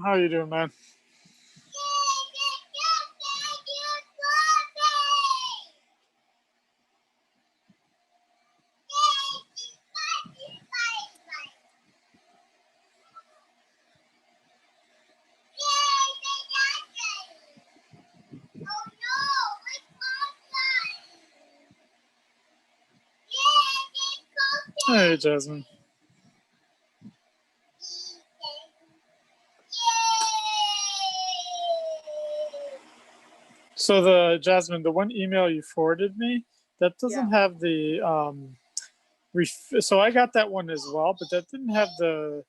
How you doing, man? Hey, Jasmine. So Jasmine, the one email you forwarded me, that doesn't have the so I got that one as well, but that didn't have the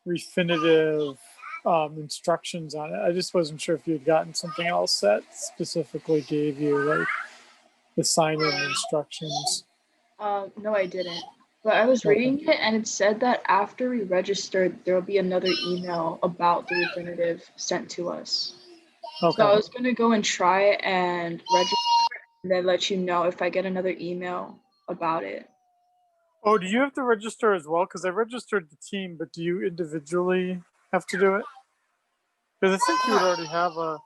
refinitive instructions on it. I just wasn't sure if you had gotten something else that specifically gave you like the sign-in instructions. No, I didn't. But I was reading it, and it said that after we registered, there will be another email about the refinitive sent to us. Okay. So I was going to go and try it and register, and then let you know if I get another email about it. Oh, do you have to register as well? Because I registered the team, but do you individually have to do it? Because I think you would already have a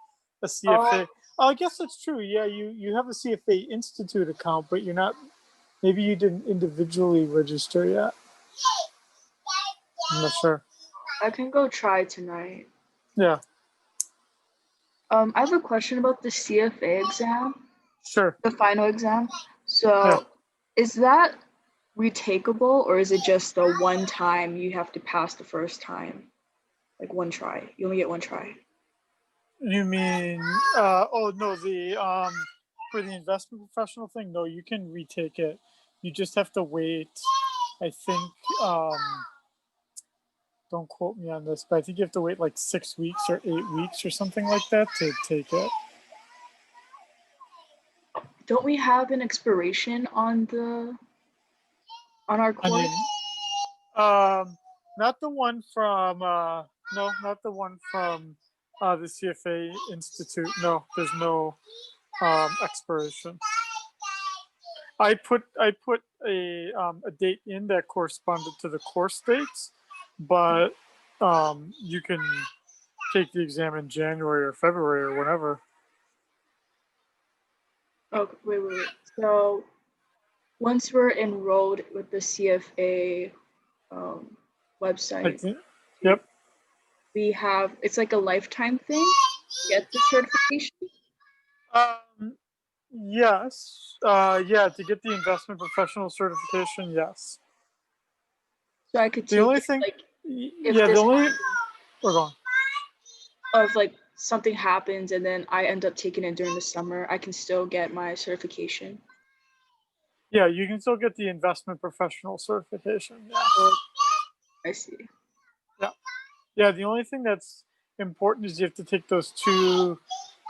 CFA. Oh, I guess that's true. Yeah, you have a CFA Institute account, but you're not. Maybe you didn't individually register yet. I'm not sure. I can go try tonight. Yeah. I have a question about the CFA exam. Sure. The final exam. So, is that retakeable, or is it just the one time you have to pass the first time? Like one try. You only get one try. You mean? Oh no, the for the investment professional thing. No, you can retake it. You just have to wait. I think. Don't quote me on this, but I think you have to wait like 6 weeks or 8 weeks or something like that to take it. Don't we have an expiration on our course? I mean, not the one from no, not the one from the CFA Institute. No, there's no expiration. I put a date in that corresponded to the course dates, but you can take the exam in January or February or whenever. Oh, wait. So once we're enrolled with the CFA website, yep. We have, it's like a lifetime thing to get the certification? Yes. Yeah, to get the investment professional certification, yes. So I could take the only it, thing, like, if yeah, this the only, we're going. Or if like something happens and then I end up taking it during the summer, I can still get my certification. Yeah, you can still get the investment professional certification. Yeah. Oh, I see. Yeah. Yeah, the only thing that's important is you have to take those two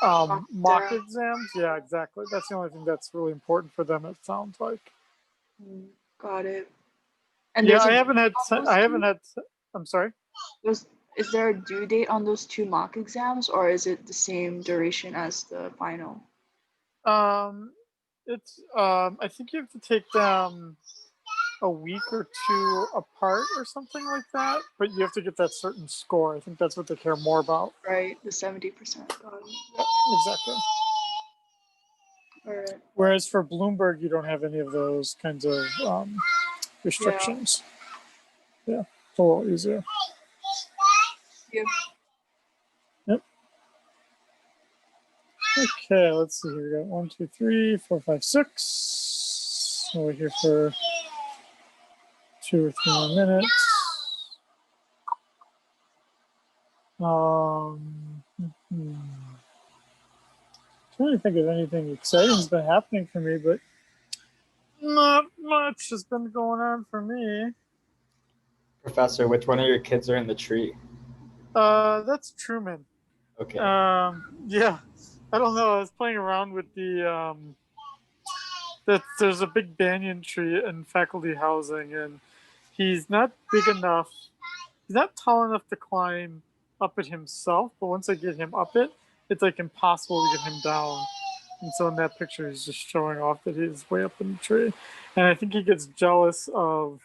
mock exams. Yeah, exactly. That's the only thing that's really important for them, it sounds like. Got it. And yeah, I haven't had, I'm sorry? Is there a due date on those two mock exams, or is it the same duration as the final? It's, I think you have to take them a week or two apart or something like that, but you have to get that certain score. I think that's what they care more about. Right, the 70%. Got it. Yeah, exactly. All right. Whereas for Bloomberg, you don't have any of those kinds of restrictions. Yeah, it's a little easier. Yep. Okay, let's see here. We got 1, 2, 3, 4, 5, 6. We're here for 2 or 3 more minutes. Trying to think of anything exciting has been happening for me, but not much has been going on for me. Professor, which one of your kids are in the tree? That's Truman. Okay. Yeah, I don't know. I was playing around with the there's a big banyan tree in faculty housing, and he's not big enough. He's not tall enough to climb up it himself, but once I get him up it, it's like impossible to get him down. And so in that picture, he's just showing off that he's way up in the tree. And I think he gets jealous of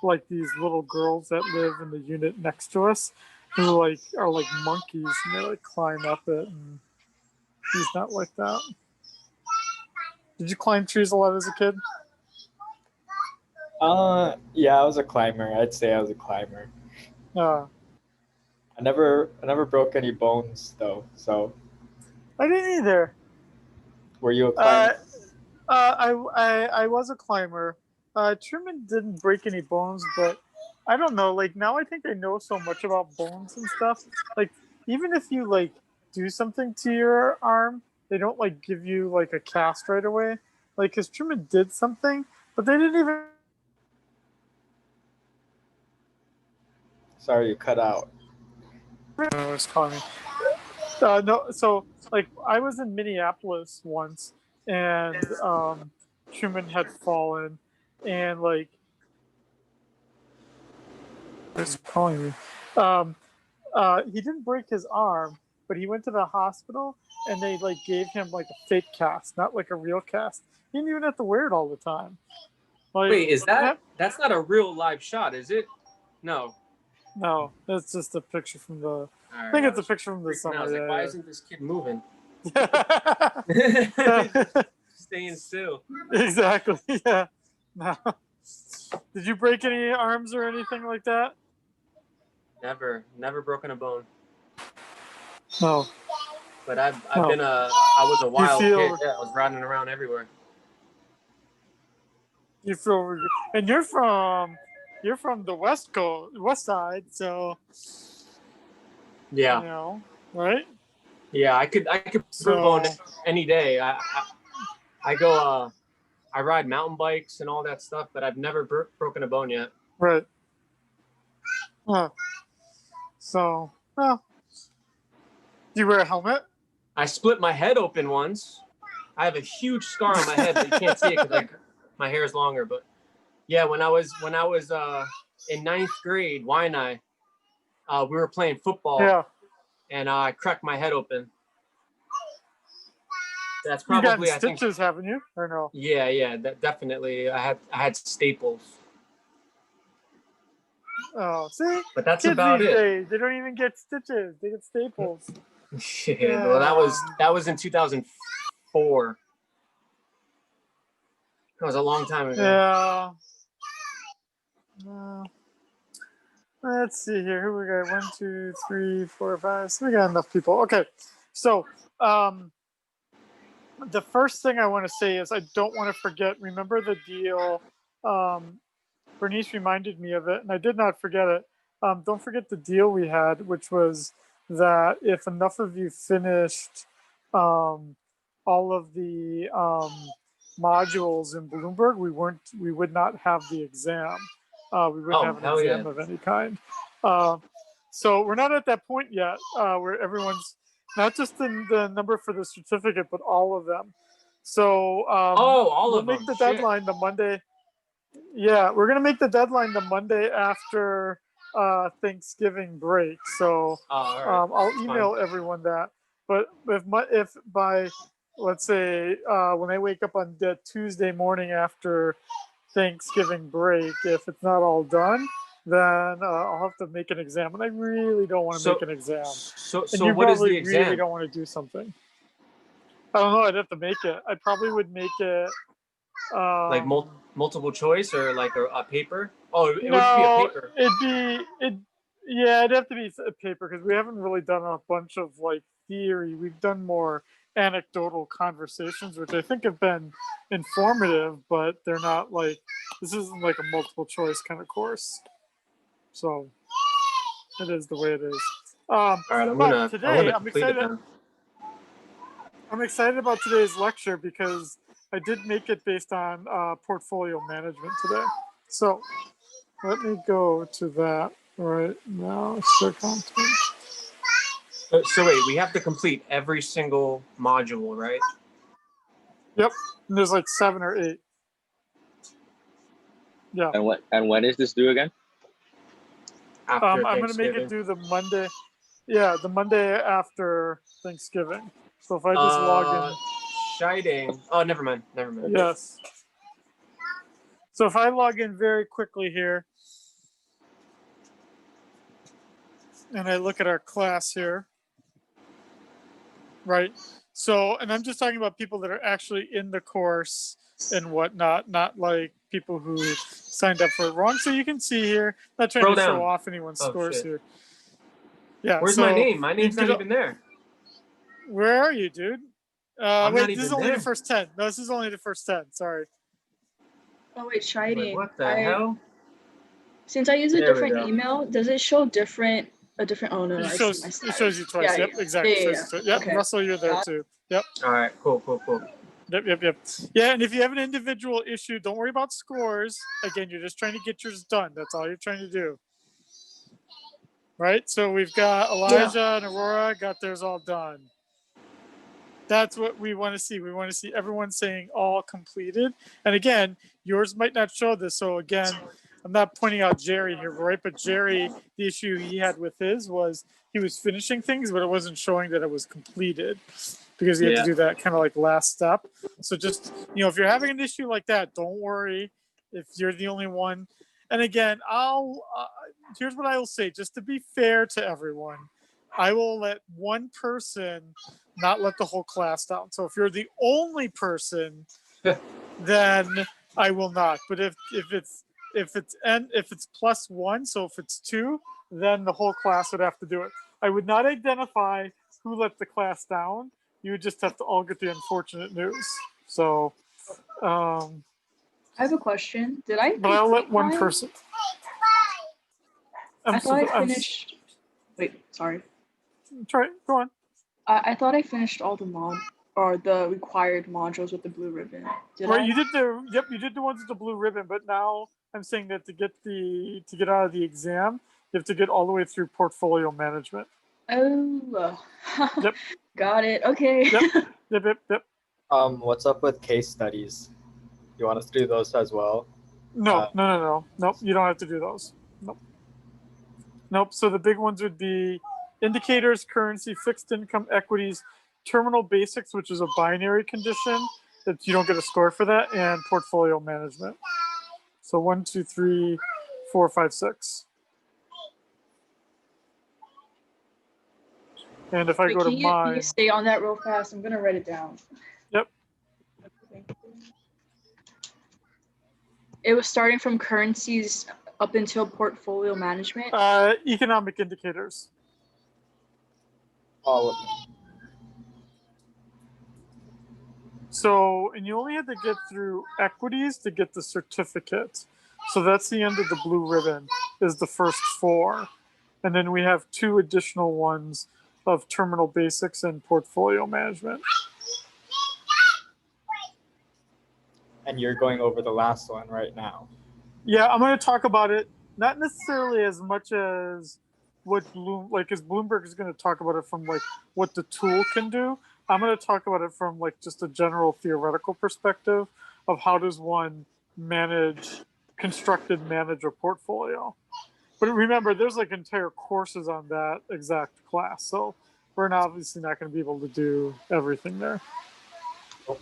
like these little girls that live in the unit next to us who like are like monkeys and they like climb up it, and he's not like that. Did you climb trees a lot as a kid? Yeah, I was a climber. I'd say I was a climber. Uh, I never broke any bones though. So I didn't either. were you a climber? I was a climber. Truman didn't break any bones, but I don't know. Like now, I think I know so much about bones and stuff. Like even if you like do something to your arm, they don't like give you like a cast right away. Like because Truman did something, but they didn't even. Sorry, you cut out. I was calling me. No, so like I was in Minneapolis once, and Truman had fallen, and like who's calling me? Um, he didn't break his arm, but he went to the hospital, and they like gave him like a fake cast, not like a real cast. He didn't even have to wear it all the time. Like, Wait, is that's not a real live shot, is it? No. No, that's just a picture from the. All I right, think I it's a was picture from the freaking out. I summer. was like, why Yeah, isn't this kid moving? yeah. Staying still. Exactly. Yeah. No. Did you break any arms or anything like that? Never broken a bone. No. But I've No. been I was a wild feel- kid. Yeah, I was riding around everywhere. You feel, and you're from the West Coast, West Side, so Yeah, you know, right? yeah. I could break a So bone any day. I go I ride mountain bikes and all that stuff, but I've never broken a bone yet. right. Huh. So, well, do you wear a helmet? I split my head open once. I have a huge scar on my head, but you can't see it because like my hair is longer. But yeah, when I was in ninth grade, Waianae, we were playing football, Yeah. and I cracked my head open. That's You got probably I think. stitches, haven't you? Or no? Yeah, that definitely. I had staples, Oh, see, but that's kids about these it. days, they don't even get stitches; they get staples. Yeah, well, that was in 2004. That was a long time ago. Yeah. Let's see here. Who we got? 1, 2, 3, 4, 5. So we got enough people. Okay. So the first thing I want to say is I don't want to forget. Remember the deal? Bernice reminded me of it, and I did not forget it. Don't forget the deal we had, which was that if enough of you finished all of the modules in Bloomberg, we would not have the exam. We wouldn't have an hell exam yeah. of any kind. So we're not at that point yet, where everyone's not just the number for the certificate, but all of them. So all we'll of make them. the Shit. deadline the Monday. Yeah, we're gonna make the deadline the Monday after Thanksgiving break. So all right. I'll email everyone that. But if by let's say when I wake up on the Tuesday morning after Thanksgiving break, if it's not all done, then I'll have to make an exam, and I really don't want to make an exam. So And you what is probably the exam? really don't want to do something. I don't know. I'd have to make it. I probably would make it. Like multiple choice or like a paper? Oh, it would be a No, paper. yeah, it'd have to be a paper because we haven't really done a bunch of like theory. We've done more anecdotal conversations, which I think have been informative, but they're not like this isn't like a multiple choice kind of course. So it is the way it is. All right, But today I'm complete it excited. then. I'm excited about today's lecture because I did make it based on portfolio management today. So let me go to that right now. Share content. So wait, we have to complete every single module, right? Yep. And there's like 7 or 8. Yeah. And when is this due again? After I'm gonna make Thanksgiving. it do the Monday. Yeah, the Monday after Thanksgiving. So if I just log in. Shiding. Oh, never mind. Yes. So if I log in very quickly here. and I look at our class here, right? So, and I'm just talking about people that are actually in the course and whatnot, not like people who signed up for it wrong. So you can see here, not trying Scroll to show down. off anyone's Oh, scores shit. here. Yeah. Where's so my name? My you name's can not get even there. Where are you, dude? I'm Wait, not this is even only there. the first 10. No, this is only the first 10. Sorry. Oh wait, Shining. Like, what the hell? Since I use a There we different go. email, does it show different? A different. Oh no, It I see shows, my it status. shows you twice. Yeah, Yep, exactly. yeah, Shows yeah. you twice. Yep, Okay. Russell, you're there too. Yep. All right, cool. Yep. Yeah, and if you have an individual issue, don't worry about scores. Again, you're just trying to get yours done. That's all you're trying to do. Right? So we've got Elijah and Aurora got theirs all done. That's what we want to see. We want to see everyone saying all completed. And again, yours might not show this. So again, I'm not pointing out Jerry here, right? But Jerry, the issue he had with his was he was finishing things, but it wasn't showing that it was completed because you have to do that kind of like last step. So just, if you're having an issue like that, don't worry if you're the only one. And again, here's what I will say, just to be fair to everyone. I will let one person not let the whole class down. So if you're the only person, then I will not. But if it's plus one, so if it's two, then the whole class would have to do it. I would not identify who let the class down. You would just have to all get the unfortunate news. So, I have a question. Did I? but I'll let one mine? person. I thought I finished. Wait, sorry. Try. Go on. I thought I finished all the required modules with the blue ribbon. Did Right, I? you did the ones with the blue ribbon, but now I'm saying that to get out of the exam, you have to get all the way through portfolio management. Oh. Yep. Got it. Okay. Yep. What's up with case studies? You want us to do those as well? No. Nope, you don't have to do those. Nope. So the big ones would be indicators, currency, fixed income, equities, terminal basics, which is a binary condition that you don't get a score for that, and portfolio management. So 1, 2, 3, 4, 5, 6. And if I go to can mine, you stay on that real fast? I'm gonna write it down. Yep. It was starting from currencies up until portfolio management. Economic indicators. All of them. So, and you only had to get through equities to get the certificate. So that's the end of the blue ribbon, is the first 4. And then we have 2 additional ones of terminal basics and portfolio management. And you're going over the last one right now. Yeah, I'm going to talk about it, not necessarily as much as what because Bloomberg is going to talk about it from like what the tool can do. I'm going to talk about it from like just a general theoretical perspective of how does one manage a portfolio. But remember, there's like entire courses on that exact class. So we're obviously not going to be able to do everything there.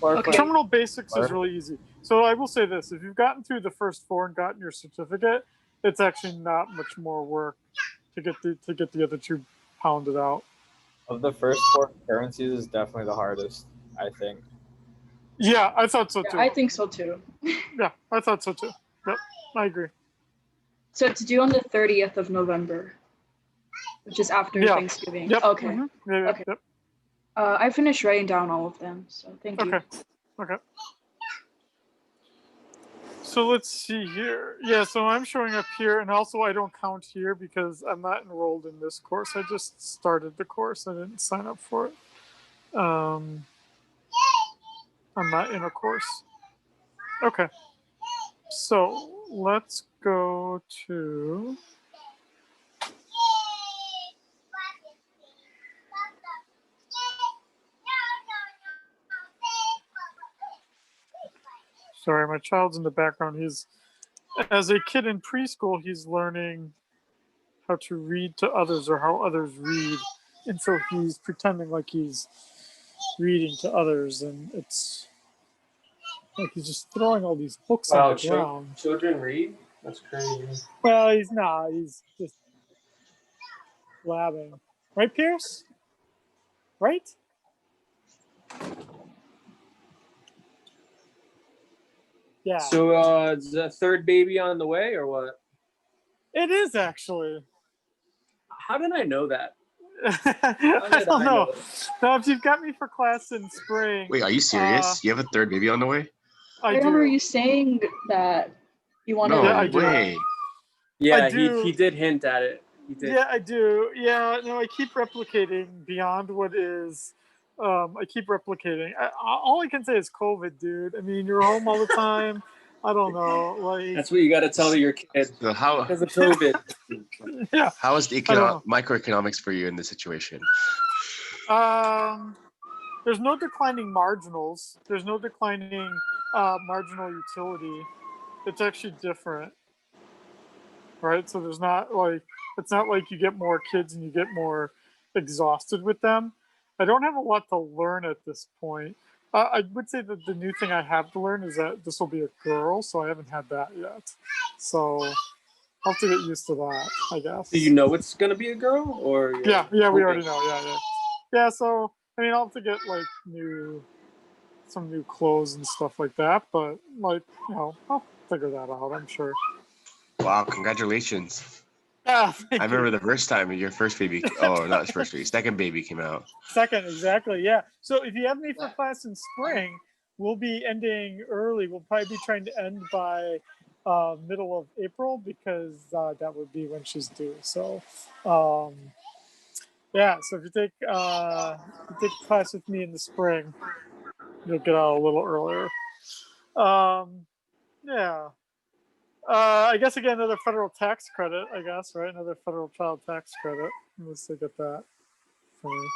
Okay. Terminal basics is really easy. So I will say this, if you've gotten through the first 4 and gotten your certificate, it's actually not much more work to get the other 2 pounded out. Of the first 4, currencies is definitely the hardest, I think. Yeah, I thought so too. I think so too. Yeah, I thought so too. Yep, I agree. So it's due on the 30th of November, which is after Thanksgiving. Yep. Okay. Mm-hmm. Okay. Yep. I finished writing down all of them, so thank you. Okay. So let's see here. Yeah, so I'm showing up here, and also I don't count here because I'm not enrolled in this course. I just started the course. I didn't sign up for it. I'm not in a course. Okay. So let's go to... Sorry, my child's in the background. As a kid in preschool, he's learning how to read to others or how others read. And so he's pretending like he's reading to others, and it's like he's just throwing all these books on the ground. Children read? That's crazy. Well, he's not. He's just labbing. Right, Pierce? Right? Yeah. So is the third baby on the way or what? It is actually. How did I know that? I don't know. Now, if you've got me for class in spring. Wait, are you serious? You have a third baby on the way? I remember do. you saying that you wanted. No Yeah, I do. way. Yeah, I do. he did hint at it. He did. Yeah, I do. Yeah, no, I keep replicating beyond what is. I keep replicating. All I can say is COVID, dude. I mean, you're home all the time. I don't know. Like, That's what you got to tell your kid So how because of COVID. yeah. is the I don't know. microeconomics for you in this situation? There's no declining marginals. There's no declining marginal utility. It's actually different, right? So there's not like, it's not like you get more kids and you get more exhausted with them. I don't have a lot to learn at this point. I would say that the new thing I have to learn is that this will be a girl, so I haven't had that yet. So I'll have to get used to that, I guess. Do you know it's gonna be a girl or? Yeah, we already know. Yeah. So I mean, I'll have to get like some new clothes and stuff like that. But like, I'll figure that out. I'm sure. Wow, congratulations. Yeah, I remember the first time your first baby, not his first baby, second baby came out. Second, exactly. Yeah. So if you have me for class in spring, we'll be ending early. We'll probably be trying to end by middle of April because that would be when she's due. So, yeah. So if you take class with me in the spring, you'll get out a little earlier. Yeah. I guess I get another federal tax credit. I guess, right? Another federal child tax credit. Unless they get that for me.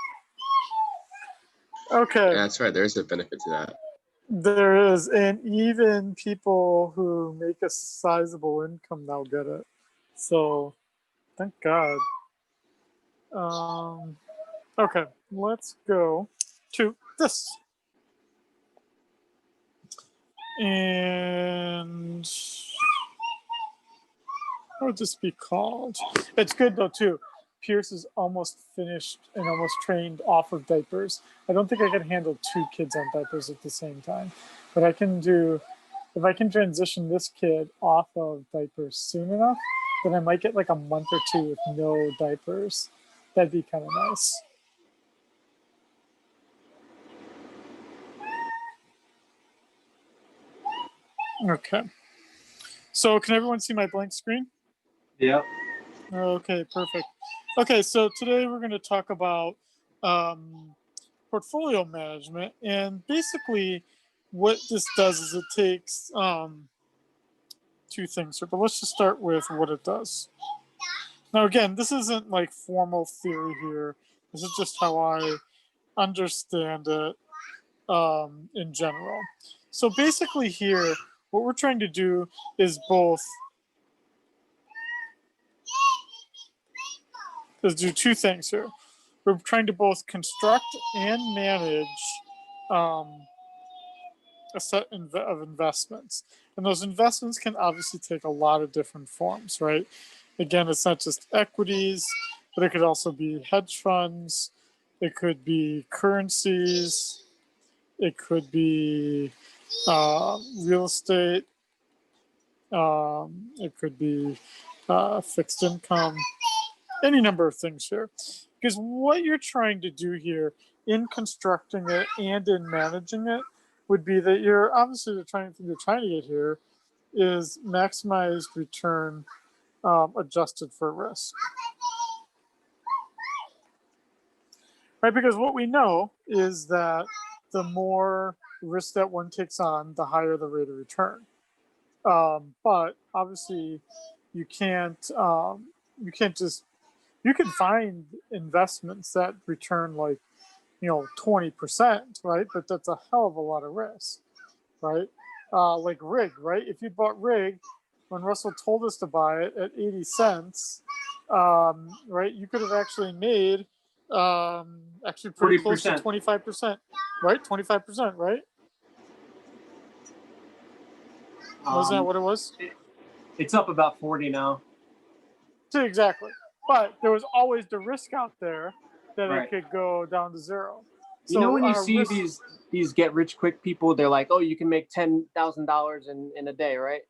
Okay. Yeah, that's right. There's a benefit to that. There is, and even people who make a sizable income now get it. So, thank God. Okay, let's go to this. And what would this be called? It's good though too. Pierce is almost finished and almost trained off of diapers. I don't think I can handle 2 kids on diapers at the same time, but I can do. If I can transition this kid off of diapers soon enough, then I might get like a month or 2 with no diapers. That'd be kind of nice. Okay. So can everyone see my blank screen? Yeah. Okay, perfect. Okay, so today we're going to talk about portfolio management, and basically what this does is it takes 2 things here, but let's just start with what it does. Now again, this isn't like formal theory here. This is just how I understand it in general. So basically here, what we're trying to do is do 2 things here. We're trying to both construct and manage a set of investments. And those investments can obviously take a lot of different forms, right? Again, it's not just equities, but it could also be hedge funds. It could be currencies. It could be real estate. It could be fixed income. Any number of things here. Because what you're trying to do here in constructing it and in managing it would be that you're obviously the thing you're trying to get here is maximized return adjusted for risk. Right, because what we know is that the more risk that one takes on, the higher the rate of return. But obviously, you can't just. You can find investments that return like, 20%, right? But that's a hell of a lot of risk, right? Like RIG, right? If you bought RIG when Russell told us to buy it at 80 cents, right? You could have actually made actually pretty 40%. close to 25%, right? 25%, right? Wasn't that what it was? It's up about 40 now. So exactly. but there was always the risk out there that Right. it could go down to zero. You know, when you on a see risk- these get rich quick people, they're like, oh, you can make $10,000 in a day, right?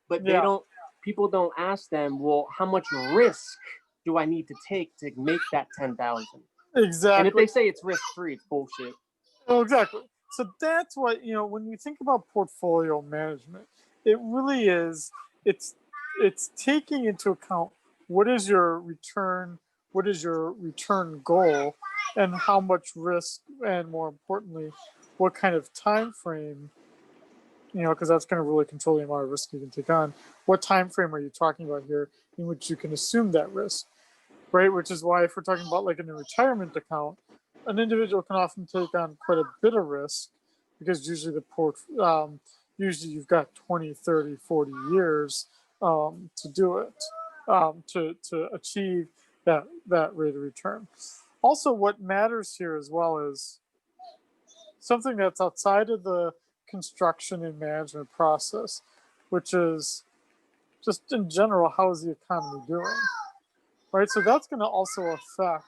But they Yeah. don't. People don't ask them, well, how much risk do I need to take to make that 10,000? Exactly. And if they say it's risk free, it's bullshit. Oh, exactly. So that's what, when you think about portfolio management, it really is, it's taking into account what is your return goal, and how much risk, and more importantly, what kind of time frame, because that's going to really control the amount of risk you can take on. What time frame are you talking about here in which you can assume that risk, right? Which is why, if we're talking about like in a retirement account, an individual can often take on quite a bit of risk, because usually usually you've got 20, 30, 40 years to do it, to achieve that rate of return. Also, what matters here as well is something that's outside of the construction and management process, which is just in general, how is the economy doing? Right, so that's going to also affect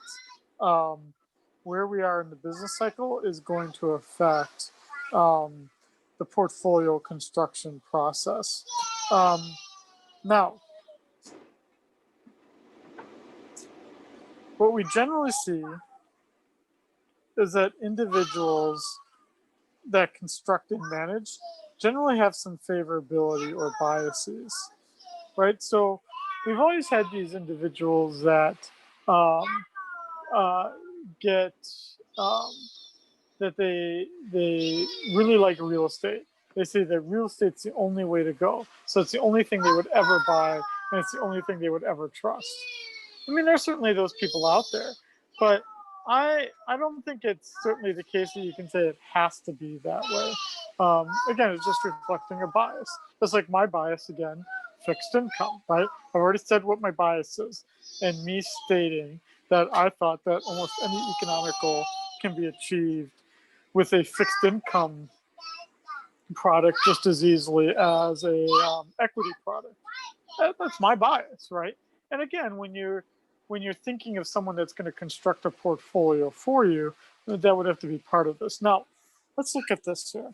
where we are in the business cycle, is going to affect the portfolio construction process. Now, what we generally see is that individuals that construct and manage generally have some favorability or biases, right? So we've always had these individuals that get that they really like real estate. They say that real estate's the only way to go. So it's the only thing they would ever buy, and it's the only thing they would ever trust. I mean, there's certainly those people out there, but I don't think it's certainly the case that you can say it has to be that way. Again, it's just reflecting a bias. Just like my bias, again, fixed income, right? I've already said what my bias is, and me stating that I thought that almost any economic goal can be achieved with a fixed income product just as easily as a equity product. That's my bias, right? And again, when you're thinking of someone that's going to construct a portfolio for you, that would have to be part of this. Now, let's look at this here.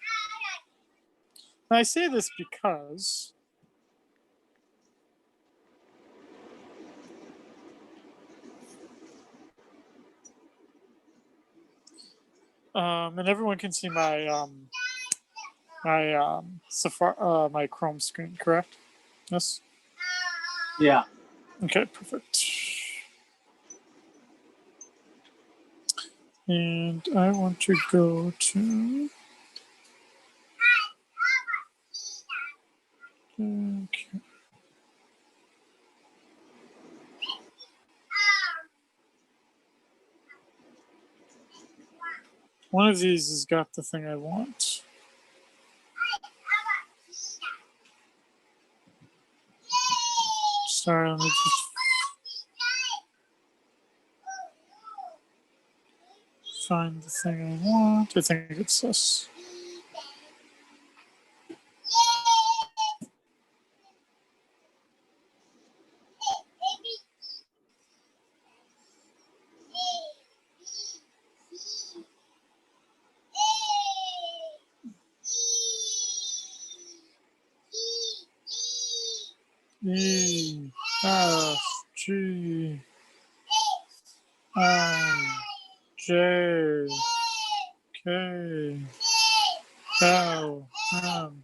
And I say this because and everyone can see my Safari, my Chrome screen, correct? Yes. Yeah. Okay, perfect. And I want to go to. Okay. One of these has got the thing I want. Sorry, let me just find the thing I want. I think it's this. E F G I J K L M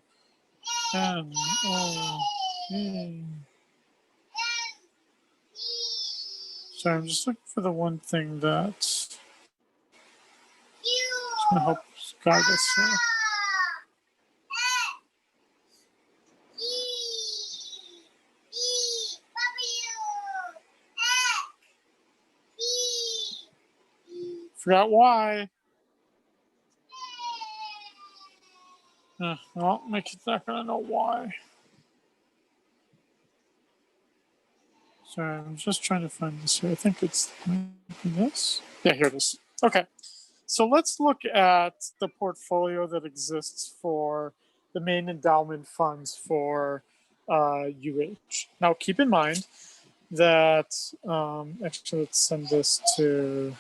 N O P. Sorry, I'm just looking for the one thing that's going to help guide us here. Forgot why. Well, my kid's not gonna know why. Sorry, I'm just trying to find this here. I think it's this. Yeah, here it is. Okay, so let's look at the portfolio that exists for the main endowment funds for UH. Now, keep in mind, that, actually, let's send this to,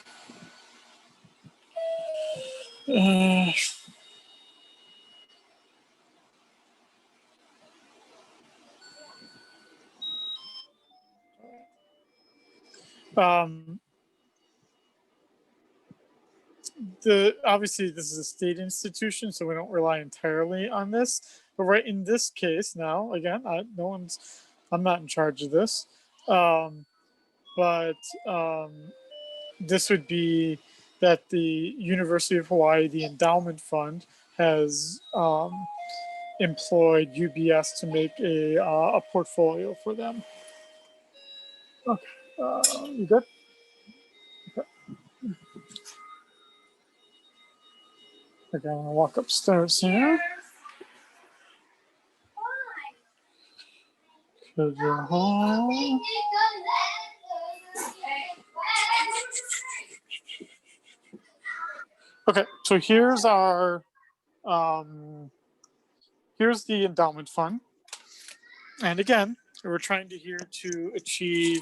obviously this is a state institution, so we don't rely entirely on this. But right in this case now, again, I'm not in charge of this. But this would be that the University of Hawaii, the Endowment Fund, has employed UBS to make a portfolio for them. Okay, you good? Okay, I'm gonna walk upstairs here. To the hall. Okay, so here's our here's the endowment fund, and again, we're trying to achieve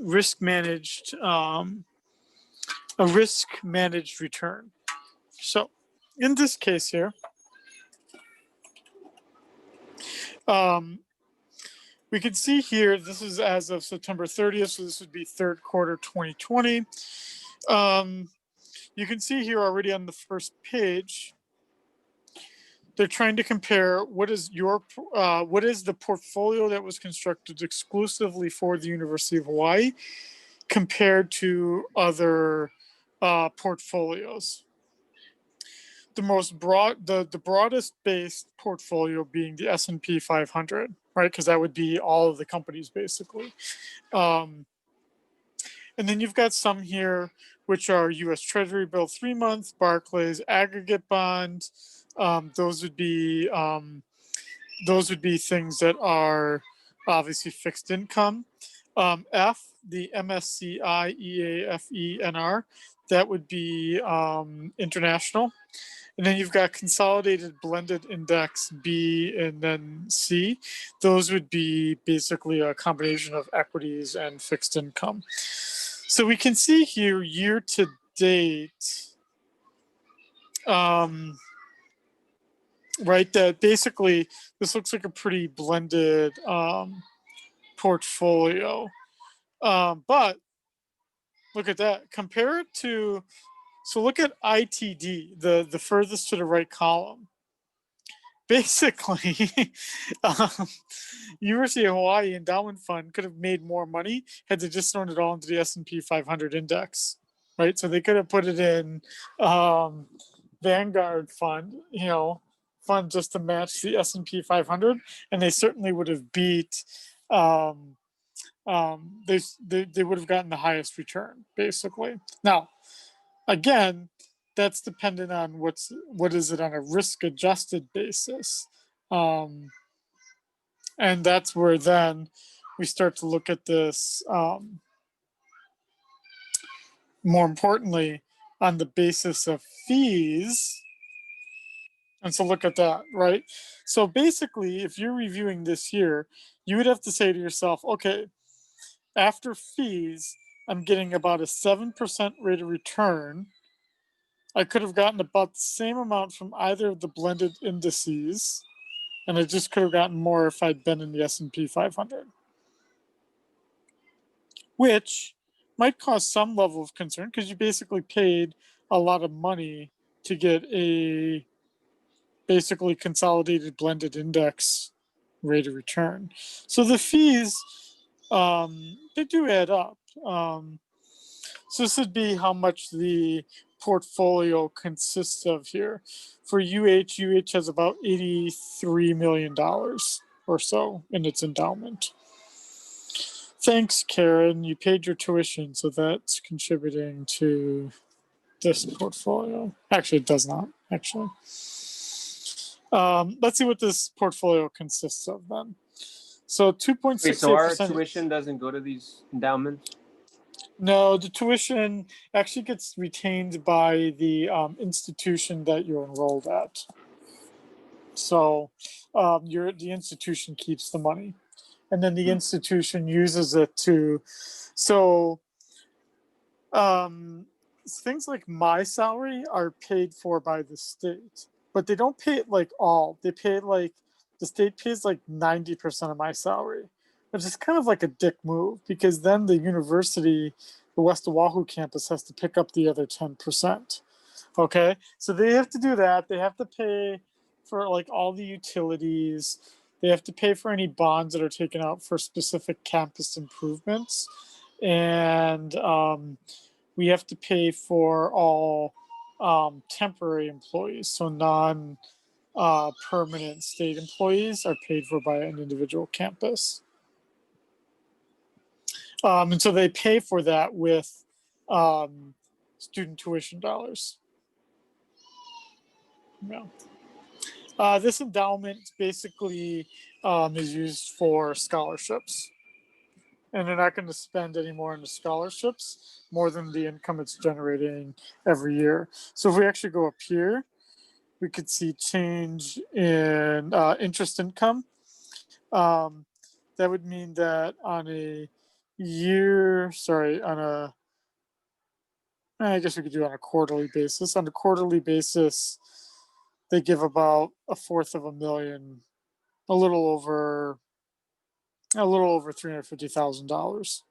risk managed a risk managed return. So in this case here, we can see here, this is as of September 30th, so this would be third quarter 2020. You can see here already on the first page, they're trying to compare what is the portfolio that was constructed exclusively for the University of Hawaii compared to other portfolios. The broadest based portfolio being the S&P 500, right? Because that would be all of the companies basically. And then you've got some here which are U.S. Treasury bill 3-month, Barclays aggregate bond. Those would be things that are obviously fixed income. F, the MSCI EAFENR, that would be international. And then you've got consolidated blended index B and then C. Those would be basically a combination of equities and fixed income. So we can see here year to date, right, that basically this looks like a pretty blended portfolio. But look at that, compare it to, so look at ITD, the furthest to the right column. Basically, University of Hawaii Endowment Fund could have made more money had they just thrown it all into the S&P 500 index, right? So they could have put it in Vanguard fund, fund just to match the S&P 500, and they certainly would have beat. They would have gotten the highest return, basically. Now, again, that's dependent on what is it on a risk adjusted basis, and that's where then we start to look at this more importantly on the basis of fees. And so look at that, right? So basically, if you're reviewing this year, you would have to say to yourself, okay, after fees, I'm getting about a 7% rate of return. I could have gotten about the same amount from either of the blended indices, and I just could have gotten more if I'd been in the S&P 500, which might cause some level of concern because you basically paid a lot of money to get a basically consolidated blended index rate of return. So the fees, they do add up. So this would be how much the portfolio consists of here. For UH has about $83 million or so in its endowment. Thanks, Karen. You paid your tuition, so that's contributing to this portfolio. Actually, it does not, actually. Let's see what this portfolio consists of then. So 2.68%. Wait, so our tuition doesn't go to these endowments? No, the tuition actually gets retained by the institution that you're enrolled at. So the institution keeps the money. and then the institution uses it to, so things like my salary are paid for by the state, but they don't pay it like all. They pay like, the state pays like 90% of my salary, which is kind of like a dick move, because then the university, the West Oahu campus, has to pick up the other 10%. Okay, so they have to do that. They have to pay for like all the utilities. They have to pay for any bonds that are taken out for specific campus improvements. And we have to pay for all temporary employees. So non-permanent state employees are paid for by an individual campus. And so they pay for that with student tuition dollars. Yeah. This endowment basically is used for scholarships. And they're not going to spend any more on the scholarships, more than the income it's generating every year. So if we actually go up here, we could see change in interest income. That would mean that on a year, I guess we could do it on a quarterly basis. On a quarterly basis, they give about $250,000, a little over $350,000,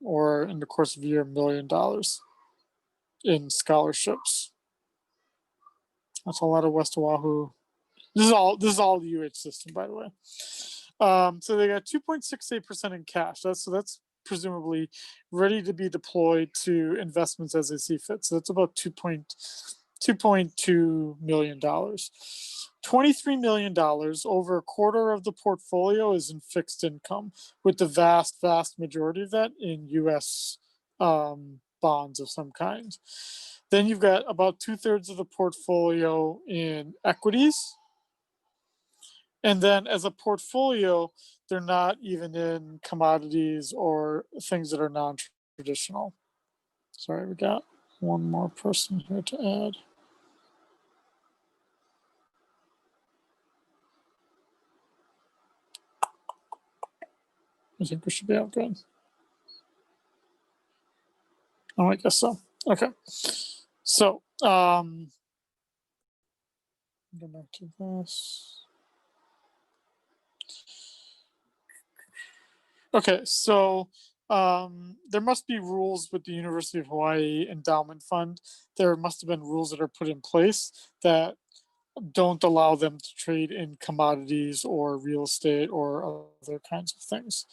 or in the course of a year, $1 million in scholarships. That's a lot of West Oahu. This is all the UH system, by the way. So they got 2.68% in cash. That's presumably ready to be deployed to investments as they see fit. So that's about $2.2 million. $23 million, over a quarter of the portfolio, is in fixed income, with the vast majority of that in US bonds of some kind. Then you've got about 2/3 of the portfolio in equities. And then as a portfolio, they're not even in commodities or things that are non-traditional. Sorry, we got one more person here to add. I think we should be out good. Oh, I guess so. Okay. So, go back to this. Okay, so there must be rules with the University of Hawaii Endowment Fund. There must have been rules that are put in place that don't allow them to trade in commodities or real estate or other kinds of things.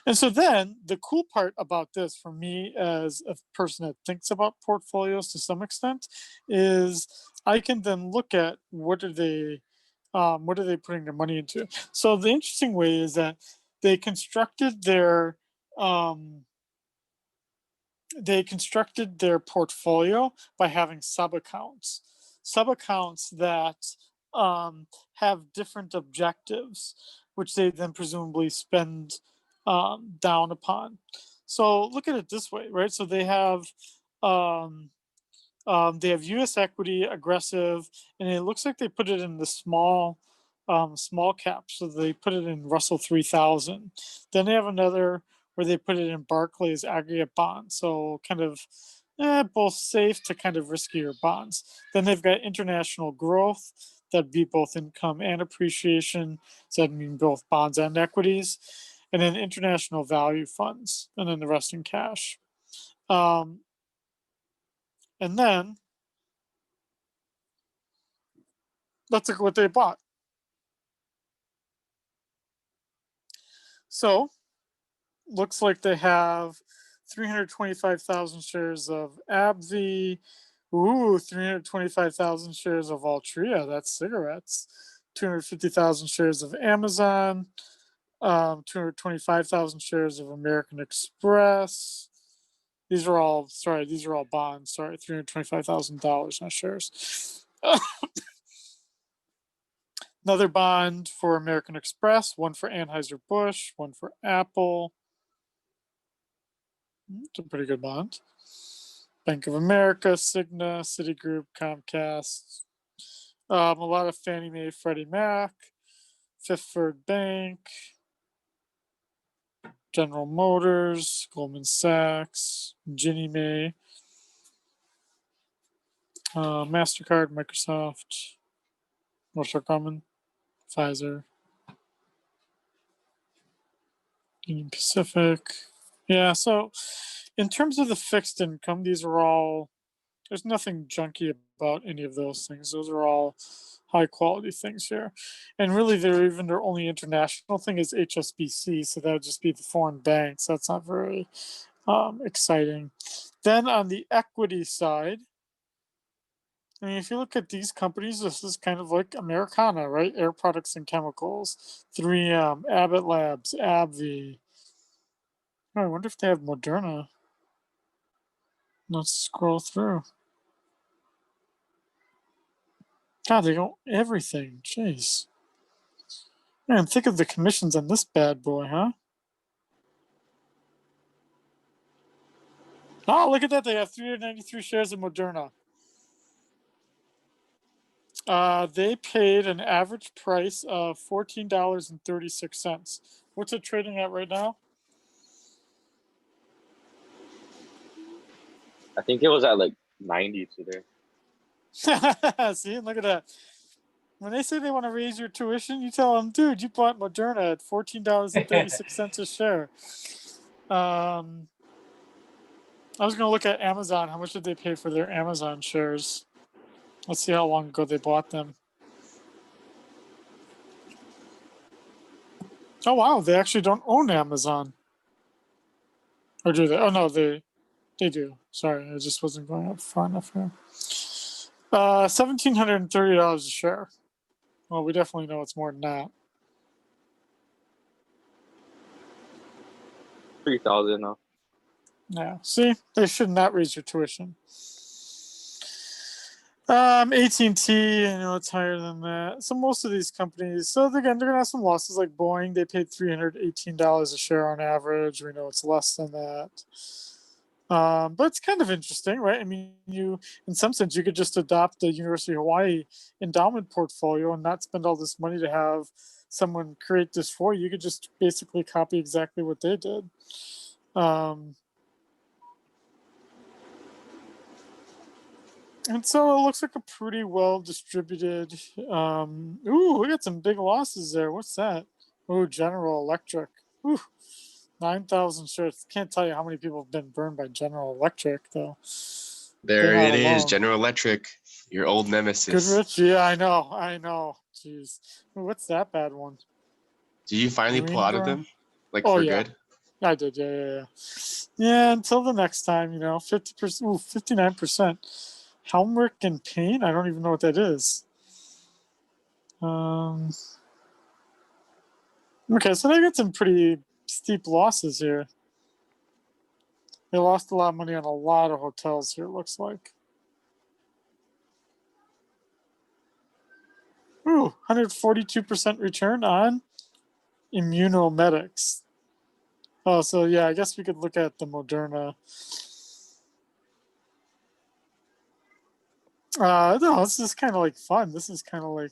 And so then the cool part about this, for me as a person that thinks about portfolios to some extent, is I can then look at what are they putting their money into. So the interesting way is that they constructed their portfolio by having sub-accounts that have different objectives, which they then presumably spend down upon. So look at it this way, right? So they have U.S. equity, aggressive, and it looks like they put it in the small cap. So they put it in Russell 3000. Then they have another where they put it in Barclays aggregate bonds. So kind of both safe to kind of riskier bonds. Then they've got international growth. That'd be both income and appreciation. So that'd mean both bonds and equities. And then international value funds, and then the rest in cash. And then let's look at what they bought. So looks like they have 325,000 shares of AbbVie. Ooh, 325,000 shares of Altria. That's cigarettes. 250,000 shares of Amazon. 225,000 shares of American Express. These are all bonds. Sorry, $325,000, not shares. Another bond for American Express, one for Anheuser-Busch, one for Apple. It's a pretty good bond. Bank of America, Cigna, Citigroup, Comcast. A lot of Fannie Mae, Freddie Mac, Fifth Third Bank, General Motors, Goldman Sachs, Ginnie Mae, MasterCard, Microsoft, Northrop Grumman, Pfizer, Union Pacific. Yeah, so in terms of the fixed income, these are all, there's nothing junky about any of those things. Those are all high quality things here. And really, their only international thing is HSBC. So that would just be the foreign banks. That's not very exciting. Then on the equity side, I mean, if you look at these companies, this is kind of like Americana, right? Air Products and Chemicals, 3M, Abbott Labs, AbbVie. Oh, I wonder if they have Moderna. Let's scroll through. God, they go everything. Jeez. Man, think of the commissions on this bad boy, huh? Oh, look at that. They have 393 shares of Moderna. They paid an average price of $14.36. What's it trading at right now? I think it was at like 90 today. See, look at that. When they say they want to raise your tuition, you tell them, dude, you bought Moderna at $14.36 a share. I was going to look at Amazon. How much did they pay for their Amazon shares? Let's see how long ago they bought them. Oh, wow. They actually don't own Amazon. Or do they? Oh, no, they do. Sorry, I just wasn't going up far enough here. $1,730 a share. Well, we definitely know it's more than that. 3,000 now. Yeah. See, they should not raise your tuition. AT&T, I know it's higher than that. So most of these companies, so again, they're gonna have some losses. Like Boeing, they paid $318 a share on average. We know it's less than that. But it's kind of interesting, right? I mean, in some sense, you could just adopt the University of Hawaii endowment portfolio and not spend all this money to have someone create this for you. You could just basically copy exactly what they did. And so it looks like a pretty well distributed. Ooh, we got some big losses there. What's that? Ooh, General Electric. Ooh, 9,000 shares. Can't tell you how many people have been burned by General Electric, though. There They're not it is, alone. General Electric, your old nemesis. Good Rich? Yeah, I know. Jeez. Ooh, what's that bad one? Did you finally pull out of them? Like Oh, for yeah. good? I did, yeah. Yeah, until the next time, 50%, ooh, 59%. Helmrich and Payne? I don't even know what that is. Okay, so they got some pretty steep losses here. They lost a lot of money on a lot of hotels here, it looks like. Ooh, 142% return on Immunomedics. Oh, so yeah, I guess we could look at the Moderna. No, this is kind of like fun. This is kind of like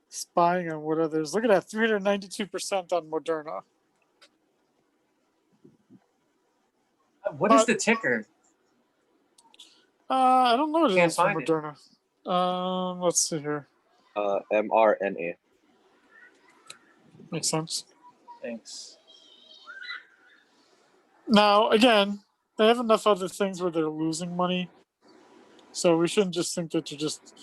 spying on what others. Look at that, 392% on Moderna. What is the ticker? I don't know what it Can't is for find it. Moderna. Let's see here. mRNA. Makes sense. Thanks. Now, again, they have enough other things where they're losing money. So we shouldn't just think that they're just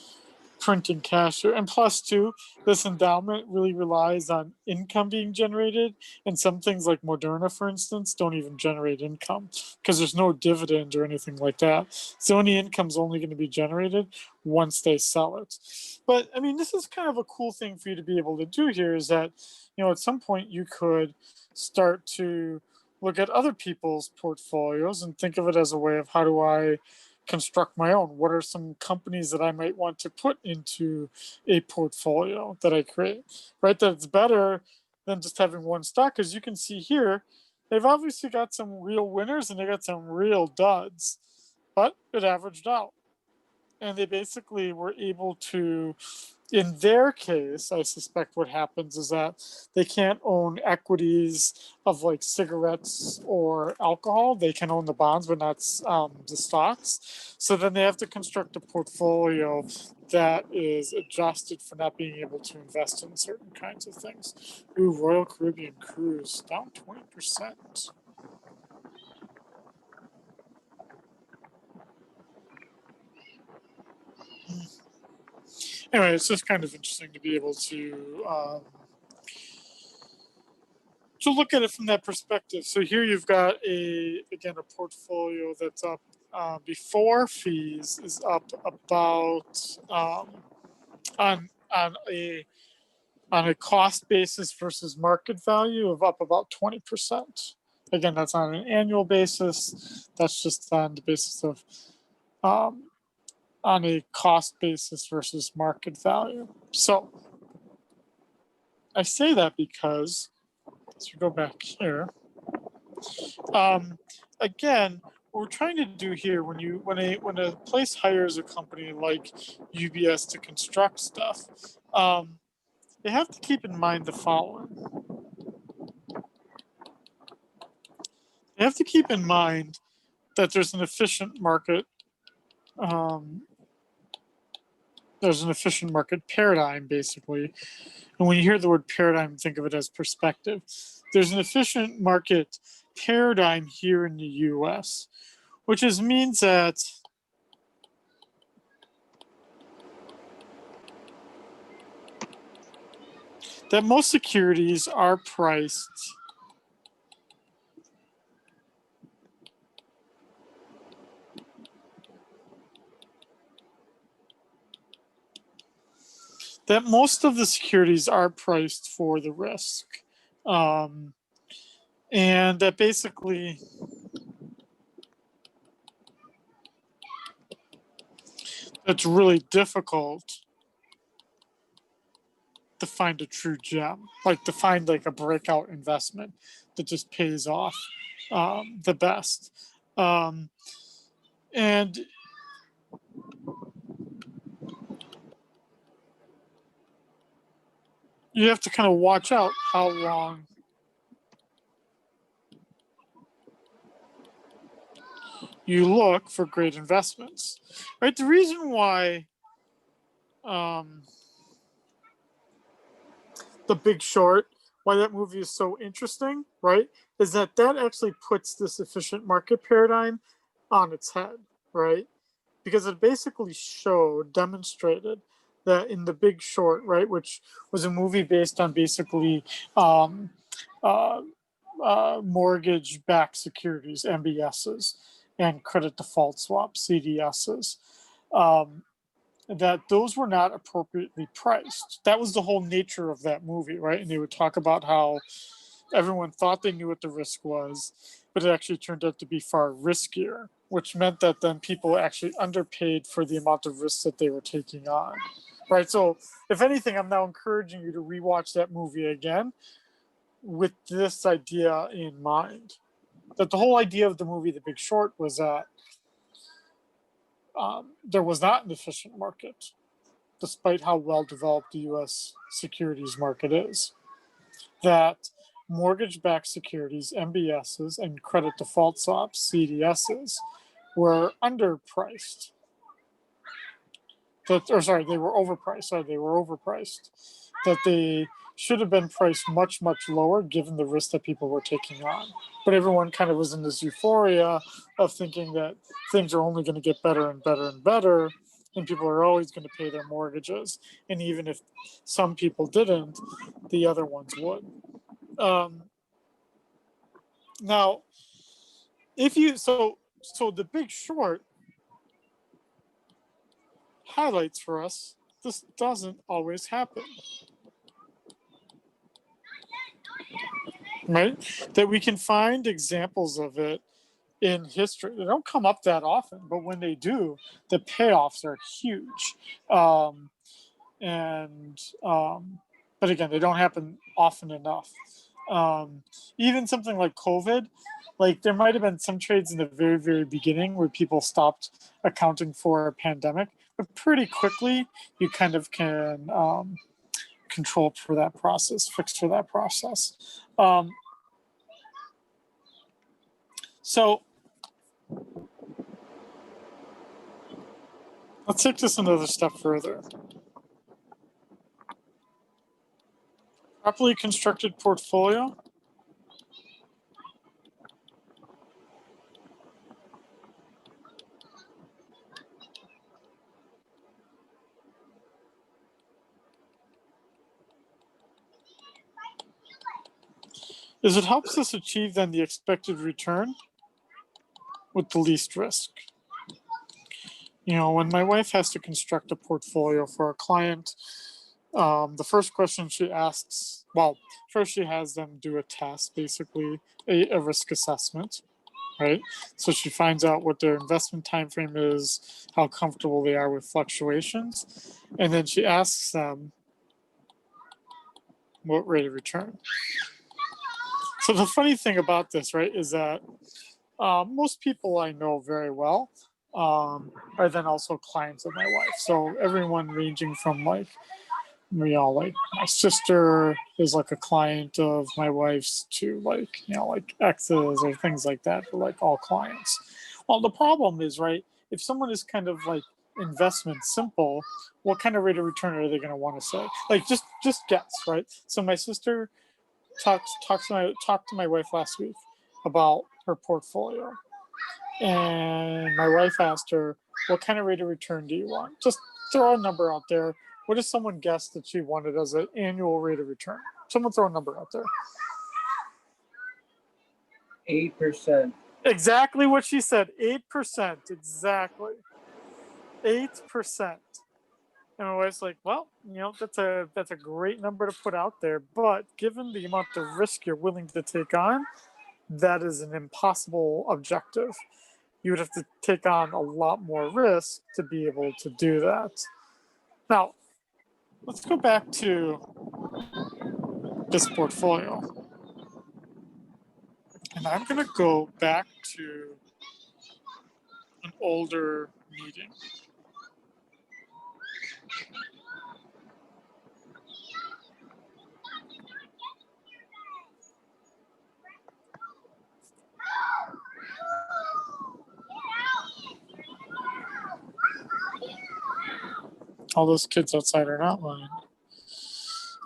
printing cash here. And plus, too, this endowment really relies on income being generated. And some things like Moderna, for instance, don't even generate income because there's no dividend or anything like that. So any income's only going to be generated once they sell it. But I mean, this is kind of a cool thing for you to be able to do here is that, at some point you could start to look at other people's portfolios and think of it as a way of how do I construct my own? What are some companies that I might want to put into a portfolio that I create, right? That's better than just having one stock. Because you can see here, they've obviously got some real winners and they got some real duds, but it averaged out. And they basically were able to in their case, I suspect what happens is that they can't own equities of like cigarettes or alcohol. They can own the bonds, but not the stocks. So then they have to construct a portfolio that is adjusted for not being able to invest in certain kinds of things. Ooh, Royal Caribbean Cruise down 20%. Anyway, it's just kind of interesting to be able to look at it from that perspective. So here you've got a portfolio that's up before fees is up about on a cost basis versus market value of up about 20%. Again, that's on an annual basis. That's just on the basis of on a cost basis versus market value. So I say that because, let's go back here. Again, what we're trying to do here, when a place hires a company like UBS to construct stuff, they have to keep in mind the following. They have to keep in mind that there's an efficient market. There's an efficient market paradigm, basically. And when you hear the word paradigm, think of it as perspective. There's an efficient market paradigm here in the US, which means that most securities are priced that most of the securities are priced for the risk. And that basically it's really difficult to find a true gem, like to find like a breakout investment that just pays off the best. And you have to kind of watch out how long you look for great investments, right? The reason why The Big Short, why that movie is so interesting, right, is that actually puts this efficient market paradigm on its head, right? Because it basically demonstrated that in The Big Short, right, which was a movie based on basically mortgage-backed securities, MBSs, and credit default swaps, CDSs, that those were not appropriately priced. That was the whole nature of that movie, right? And they would talk about how everyone thought they knew what the risk was, but it actually turned out to be far riskier, which meant that then people actually underpaid for the amount of risks that they were taking on, right? So if anything, I'm now encouraging you to rewatch that movie again with this idea in mind. That the whole idea of the movie The Big Short was that there was not an efficient market, despite how well developed the US securities market is. That mortgage-backed securities, MBSs, and credit default swaps, CDSs, were underpriced. They were overpriced. They were overpriced. That they should have been priced much, much lower given the risk that people were taking on. But everyone kind of was in this euphoria of thinking that things are only going to get better and better and better, and people are always going to pay their mortgages. And even if some people didn't, the other ones would. Now, if you so The Big Short highlights for us this doesn't always happen. Right? That we can find examples of it in history. They don't come up that often, but when they do, the payoffs are huge. But again, they don't happen often enough. Even something like COVID, Like there might have been some trades in the very, very beginning where people stopped accounting for a pandemic, but pretty quickly you kind of can control for that process, fix for that process. So let's take this another step further. Properly constructed portfolio. Is it helps us achieve then the expected return with the least risk. You know, when my wife has to construct a portfolio for a client, the first question she asks, well, first she has them do a test, basically a risk assessment, right? So she finds out what their investment time frame is, how comfortable they are with fluctuations, and then she asks them what rate of return. So the funny thing about this, right, is that most people I know very well are then also clients of my wife. So everyone ranging from like, you know, like my sister is like a client of my wife's to like, you know, like exes or things like that for like all clients. Well, the problem is, right, if someone is kind of like investment simple, what kind of rate of return are they going to want to say? Like just guess, right? So my sister talked to my wife last week about her portfolio, and my wife asked her, what kind of rate of return do you want? Just throw a number out there. What does someone guess that she wanted as an annual rate of return? Someone throw a number out there. 8%. Exactly what she said. 8%. Exactly. 8%. And my wife's like, well, you know, that's a great number to put out there, but given the amount of risk you're willing to take on, that is an impossible objective. You would have to take on a lot more risk to be able to do that. Now, let's go back to this portfolio. And I'm going to go back to an older meeting. All those kids outside are not mine.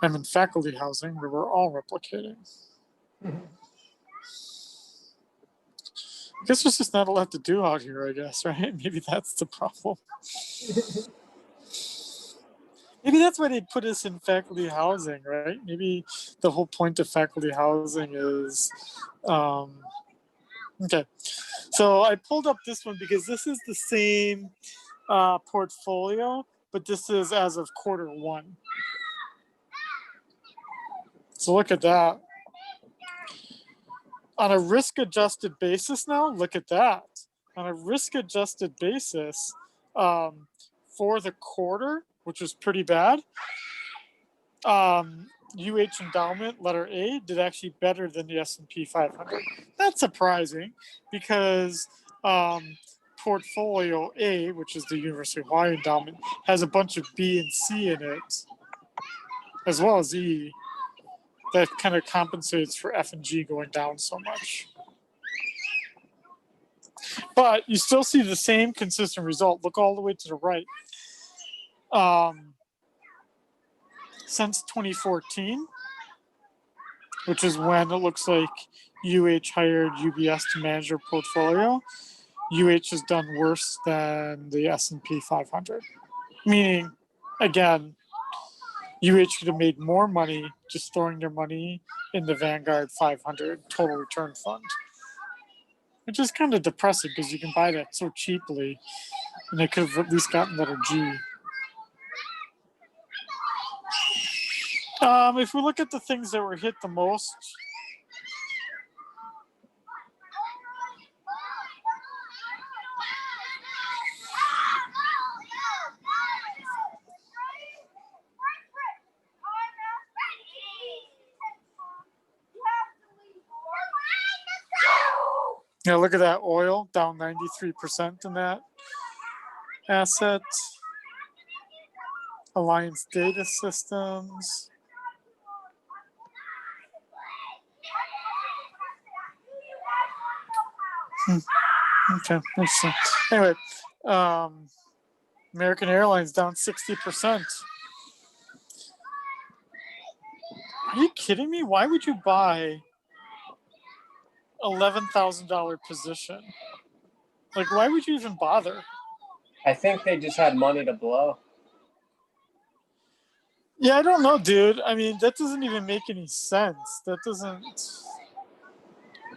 I'm in faculty housing where we're all replicating. I guess there's just not a lot to do out here, I guess, right? Maybe that's the problem. Maybe that's why they put us in faculty housing, right? Maybe the whole point of faculty housing is, okay. So I pulled up this one because this is the same portfolio, but this is as of Q1. So look at that. On a risk-adjusted basis now, look at that. On a risk-adjusted basis, for the quarter, which was pretty bad, UH Endowment, letter A, did actually better than the S&P 500. That's surprising because portfolio A, which is the University of Hawaii Endowment, has a bunch of B and C in it, as well as E, that kind of compensates for F and G going down so much. But you still see the same consistent result. Look all the way to the right. Since 2014, which is when it looks like UH hired UBS to manage their portfolio, UH has done worse than the S&P 500. Meaning, again, UH could have made more money just throwing their money in the Vanguard 500 total return fund. Which is kind of depressing because you can buy that so cheaply and they could have at least gotten letter G. If we look at the things that were hit the most, Yeah, look at that, oil down 93% in that asset. Alliance Data Systems. Okay, interesting. Anyway, American Airlines down 60%. Are you kidding me? Why would you buy $11,000 position? Like, why would you even bother? I think they just had money to blow. Yeah, I don't know, dude. I mean, that doesn't even make any sense.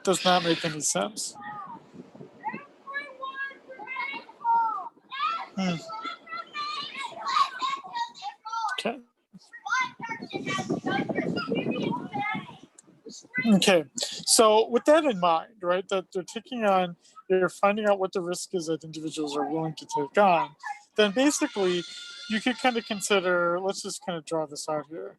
Does not make any sense. Okay. Okay. So with that in mind, right, that you're finding out what the risk is that individuals are willing to take on, then basically you could kind of consider, let's just kind of draw this out here.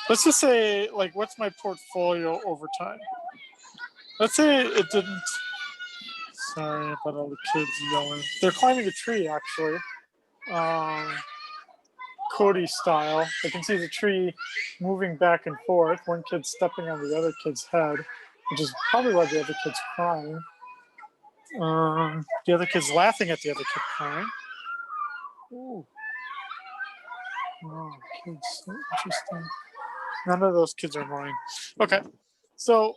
Let's just say, like, what's my portfolio over time? Let's say it didn't. Sorry about all the kids yelling. They're climbing a tree, actually. Cody style. I can see the tree moving back and forth. One kid stepping on the other kid's head, which is probably why the other kid's crying. The other kid's laughing at the other kid crying. Ooh. Oh, kids. So interesting. None of those kids are mine. Okay. So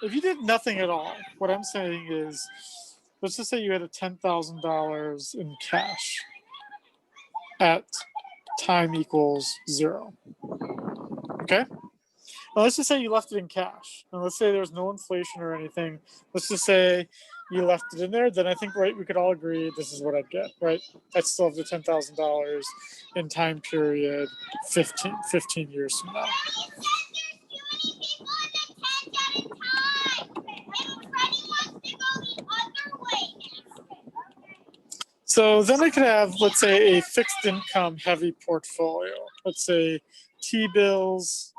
if you did nothing at all, what I'm saying is, let's just say you had a $10,000 in cash at time equals 0. Okay? Now let's just say you left it in cash. And let's say there's no inflation or anything. Let's just say you left it in there. Then I think, right, we could all agree this is what I'd get, right? I'd still have the $10,000 in time period 15 years from now. So then I could have, let's say, a fixed income heavy portfolio. Let's say T-bills,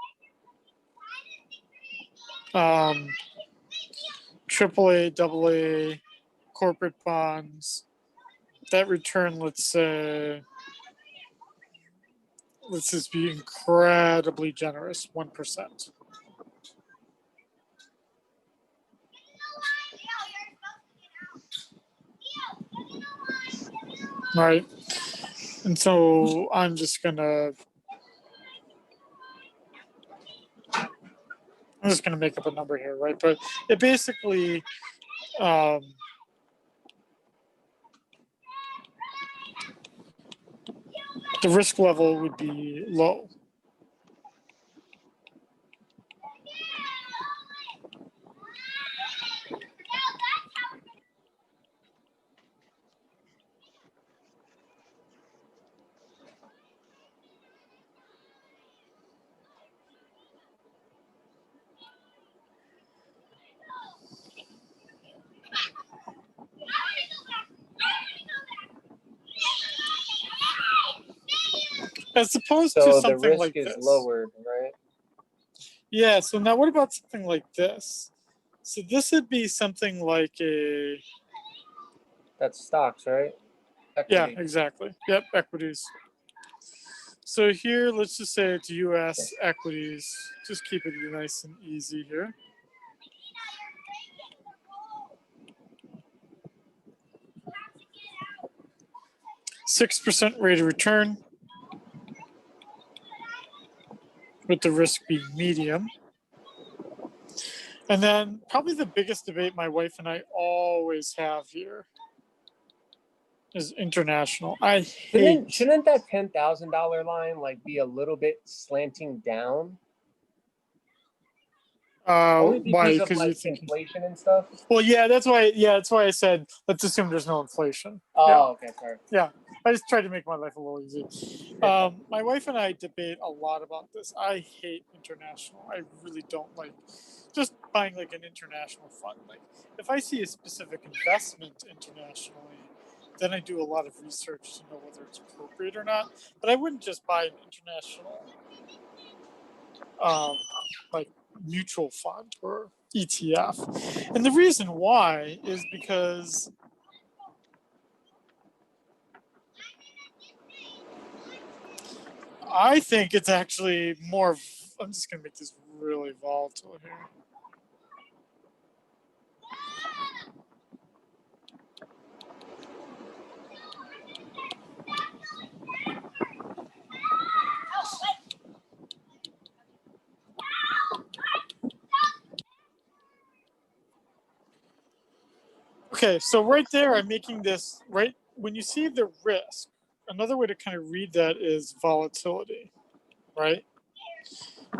AAA, AA, corporate bonds. That return, let's just be incredibly generous, 1%. Right. And so I'm just gonna make up a number here, right? But it basically the risk level would be low. As opposed to So the something risk like is this. lowered, right? Yeah, so now what about something like this? So this would be something like a... That's stocks, right? Yeah, Equity. exactly. Yep, equities. So here, let's just say it's US equities. Just keep it nice and easy here. %6 rate of return, with the risk being medium. And then probably the biggest debate my wife and I always have here is international. I hate... Shouldn't that $10,000 line like be a little bit slanting down? Only why? because of Because you like think... inflation and stuff. Well, yeah, that's why I said let's assume there's no inflation. Oh, Yeah. okay, sorry. Yeah, I just tried to make my life a little easy. My wife and I debate a lot about this. I hate international. I really don't like just buying like an international fund. Like if I see a specific investment internationally, then I do a lot of research to know whether it's appropriate or not. But I wouldn't just buy an international like mutual fund or ETF. And the reason why is because I think it's actually more, I'm just going to make this really volatile here. Okay, so right there, I'm making this, right, when you see the risk, another way to kind of read that is volatility, right?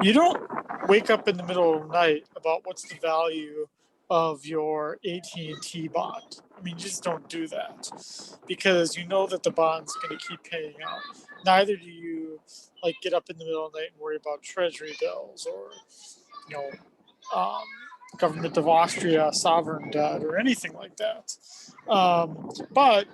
You don't wake up in the middle of the night about what's the value of your AT&T bond. I mean, you just don't do that because you know that the bond's going to keep paying out. Neither do you like get up in the middle of the night and worry about treasury bills or, you know, government of Austria sovereign debt or anything like that. But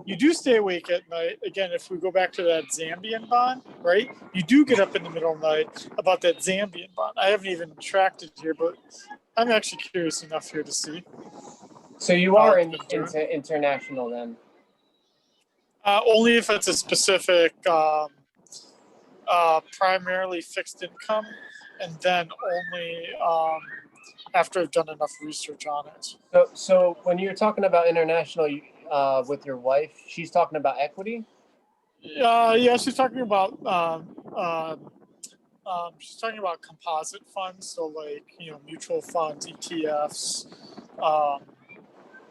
you do stay awake at night. Again, if we go back to that Zambian bond, right? You do get up in the middle of the night about that Zambian bond. I haven't even tracked it here, but I'm actually curious enough here to see. So you are international then? Only if it's a specific, primarily fixed income, and then only after I've done enough research on it. So when you're talking about international with your wife, she's talking about equity? Yeah, she's talking about composite funds, so like, you know, mutual funds, ETFs,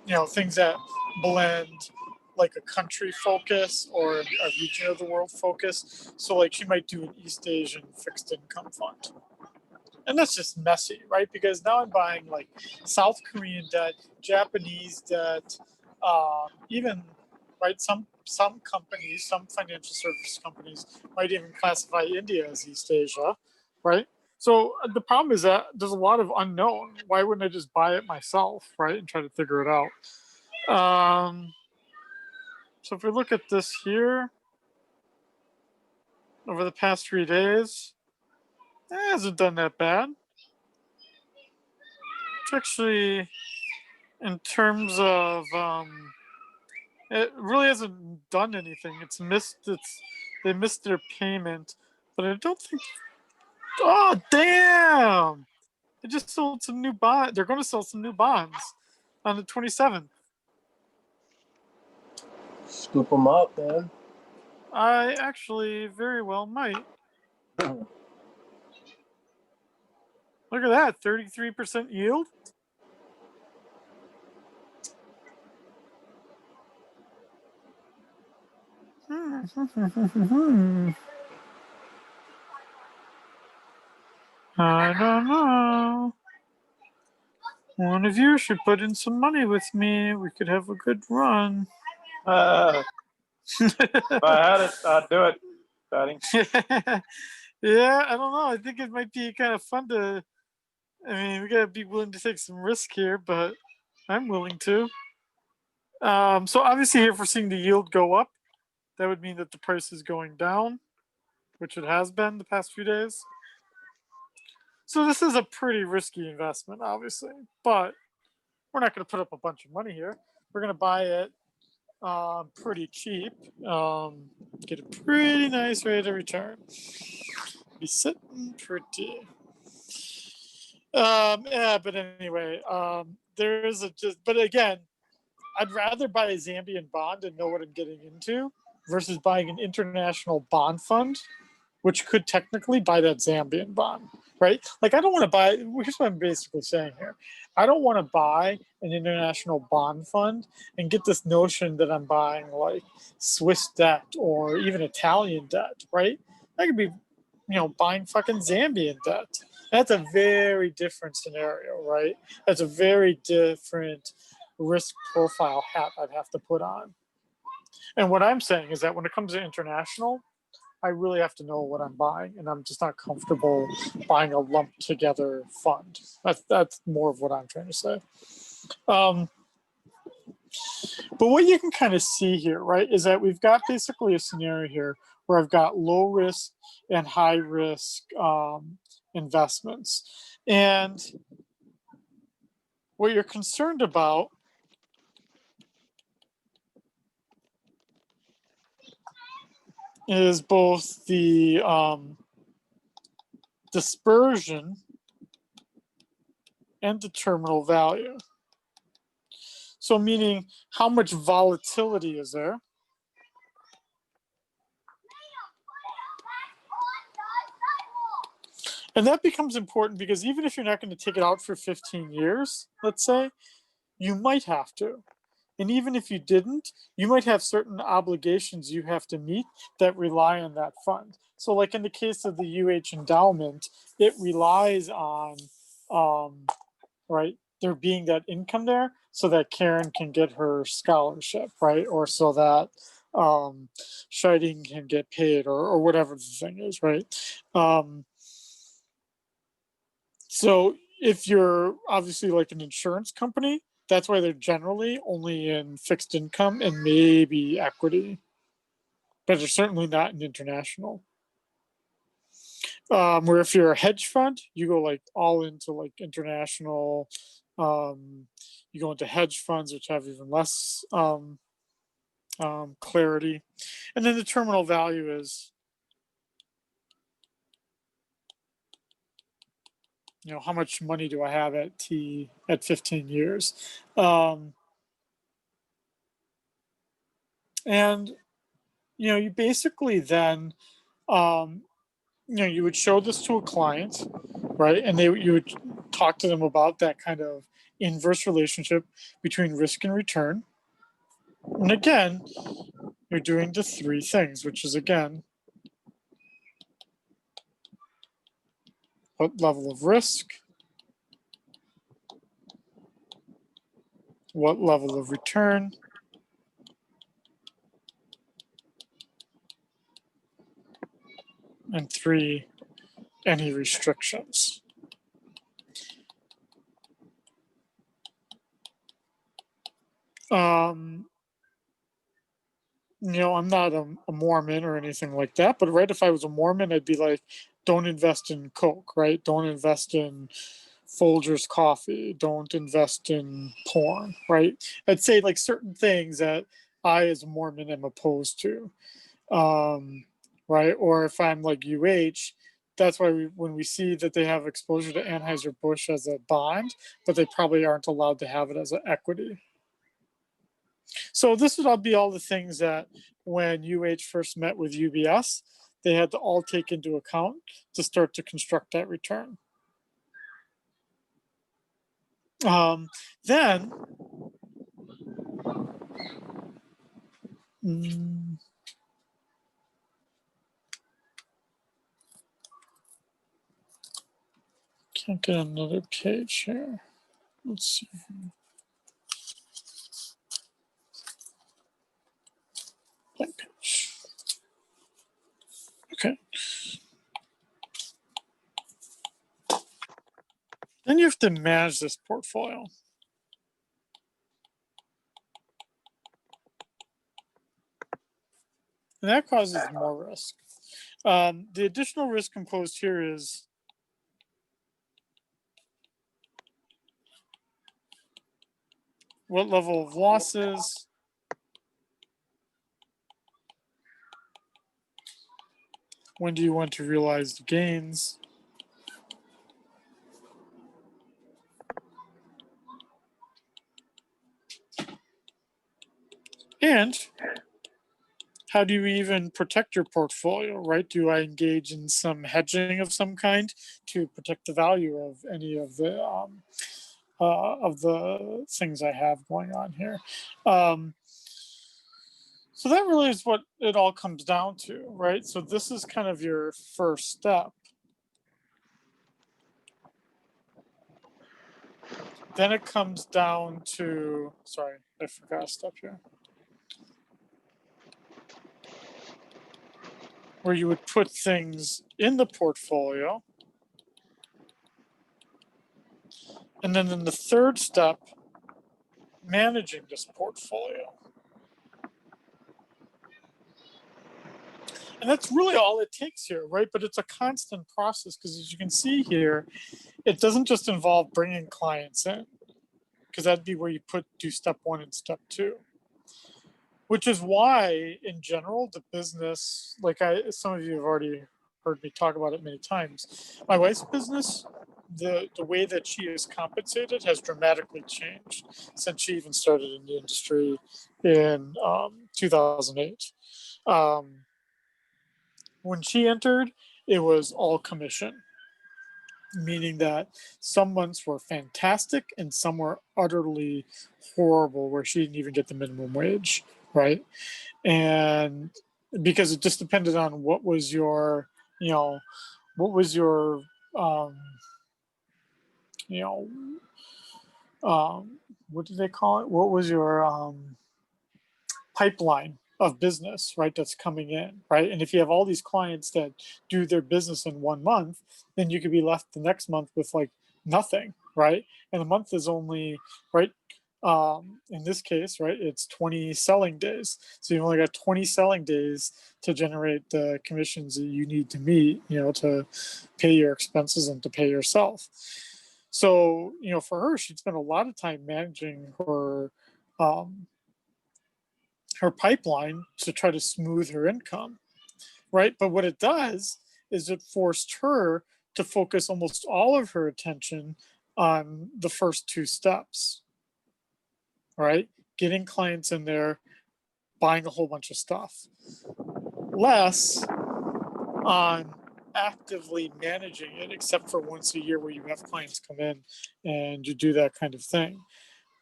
you know, things that blend like a country focus or a region of the world focus. So like she might do an East Asian fixed income fund. And that's just messy, right? Because now I'm buying like South Korean debt, Japanese debt, even, right, some companies, some financial service companies might even classify India as East Asia, right? So the problem is that there's a lot of unknown. Why wouldn't I just buy it myself, right, and try to figure it out? So if we look at this here, over the past 3 days, it hasn't done that bad. It's actually, in terms of, it really hasn't done anything. They missed their payment, but I don't think. Oh damn! They just sold some new bond. They're going to sell some new bonds on the 27th. Scoop them up, man. I actually very well might. Look at that, 33% yield. I don't know. One of you should put in some money with me. We could have a good run. If I had it, I'd do it. Betting. Yeah, I don't know. I think it might be kind of fun to. I mean, we gotta be willing to take some risk here, but I'm willing to. So obviously, if we're seeing the yield go up, that would mean that the price is going down, which it has been the past few days. So this is a pretty risky investment, obviously, but we're not going to put up a bunch of money here. We're going to buy it pretty cheap, get a pretty nice rate of return. Be sitting pretty. Yeah, but anyway, there is but again, I'd rather buy a Zambian bond and know what I'm getting into versus buying an international bond fund, which could technically buy that Zambian bond, right? Like, I don't want to buy, here's what I'm basically saying here. I don't want to buy an international bond fund and get this notion that I'm buying like Swiss debt or even Italian debt, right? I could be, you know, buying fucking Zambian debt. That's a very different scenario, right? That's a very different risk profile hat I'd have to put on. And what I'm saying is that when it comes to international, I really have to know what I'm buying, and I'm just not comfortable buying a lumped together fund. That's more of what I'm trying to say. But what you can kind of see here, right, is that we've got basically a scenario here where I've got low risk and high risk investments. And what you're concerned about is both the dispersion and the terminal value. So meaning how much volatility is there? And that becomes important because even if you're not going to take it out for 15 years, let's say, you might have to. And even if you didn't, you might have certain obligations you have to meet that rely on that fund. So like in the case of the UH endowment, it relies on, right, there being that income there so that Karen can get her scholarship, right? Or so that Scheiding can get paid or whatever the thing is, right? So if you're obviously like an insurance company, that's why they're generally only in fixed income and maybe equity, but they're certainly not in international. Where if you're a hedge fund, you go like all into like international. You go into hedge funds, which have even less clarity. And then the terminal value is, you know, how much money do I have at 15 years? And, you know, you basically then, you know, you would show this to a client, right? And you would talk to them about that kind of inverse relationship between risk and return. And again, you're doing the three things, which is again, what level of risk, what level of return, and three, any restrictions. You know, I'm not a Mormon or anything like that, but right, if I was a Mormon, I'd be like, don't invest in Coke, right? Don't invest in Folgers coffee. Don't invest in porn, right? I'd say like certain things that I, as a Mormon, am opposed to, right? Or if I'm like UH, that's why when we see that they have exposure to Anheuser-Busch as a bond, but they probably aren't allowed to have it as an equity. So this would all be all the things that when UH first met with UBS, they had to all take into account to start to construct that return. Then, can't get another page here. Let's see. Blank page. Okay. Then you have to manage this portfolio. And that causes more risk. The additional risk imposed here is what level of losses, when do you want to realize the gains, and how do you even protect your portfolio, right? Do I engage in some hedging of some kind to protect the value of any of the things I have going on here? So that really is what it all comes down to, right? So this is kind of your first step. Then it comes down to, sorry, I forgot a step here, where you would put things in the portfolio. And then in the third step, managing this portfolio. And that's really all it takes here, right? But it's a constant process because as you can see here, it doesn't just involve bringing clients in, because that'd be where you do step 1 and step 2. Which is why, in general, the business, like some of you have already heard me talk about it many times. My wife's business, the way that she is compensated has dramatically changed since she even started in the industry in 2008. When she entered, it was all commission, meaning that some months were fantastic and some were utterly horrible, where she didn't even get the minimum wage, right? And because it just depended on what was your, what was your, what do they call it? What was your pipeline of business, right? That's coming in, right? And if you have all these clients that do their business in 1 month, then you could be left the next month with like nothing, right? And a month is only, right? In this case, right, it's 20 selling days. So you've only got 20 selling days to generate the commissions that you need to meet, to pay your expenses and to pay yourself. So, for her, she'd spent a lot of time managing her pipeline to try to smooth her income, right? But what it does is it forced her to focus almost all of her attention on the first 2 steps, right? Getting clients in there, buying a whole bunch of stuff. Less on actively managing it, except for once a year where you have clients come in and you do that kind of thing.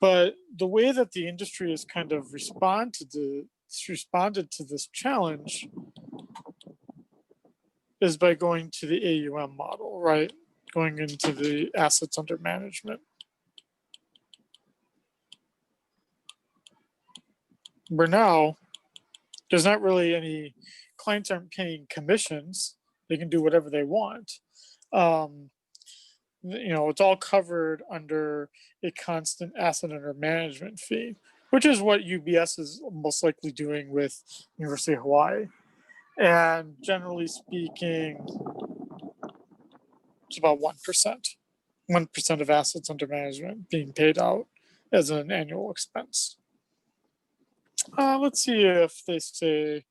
But the way that the industry has kind of responded to this challenge is by going to the AUM model, right? Going into the assets under management. Where now, there's not really any, clients aren't paying commissions. They can do whatever they want. It's all covered under a constant asset under management fee, which is what UBS is most likely doing with University of Hawaii. And generally speaking, it's about 1%. 1% of assets under management being paid out as an annual expense. Let's see if they say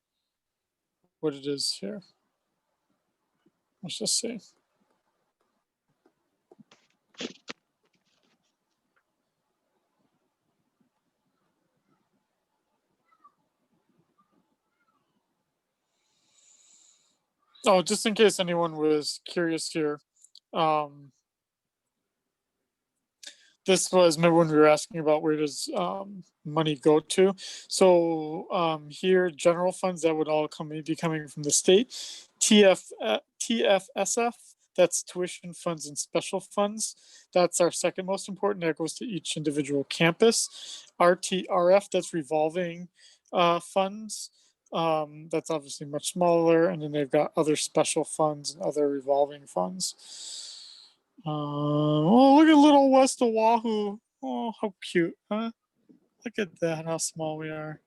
what it is here. Let's just see. Oh, just in case anyone was curious here. This was, remember when we were asking about where does money go to? So here, general funds, that would all be coming from the state. TFSF, that's tuition funds and special funds. That's our second most important. That goes to each individual campus. RTRF, that's revolving funds. That's obviously much smaller. And then they've got other special funds and other revolving funds. Oh, look at little West Oahu. Oh, how cute, huh? Look at that, how small we are.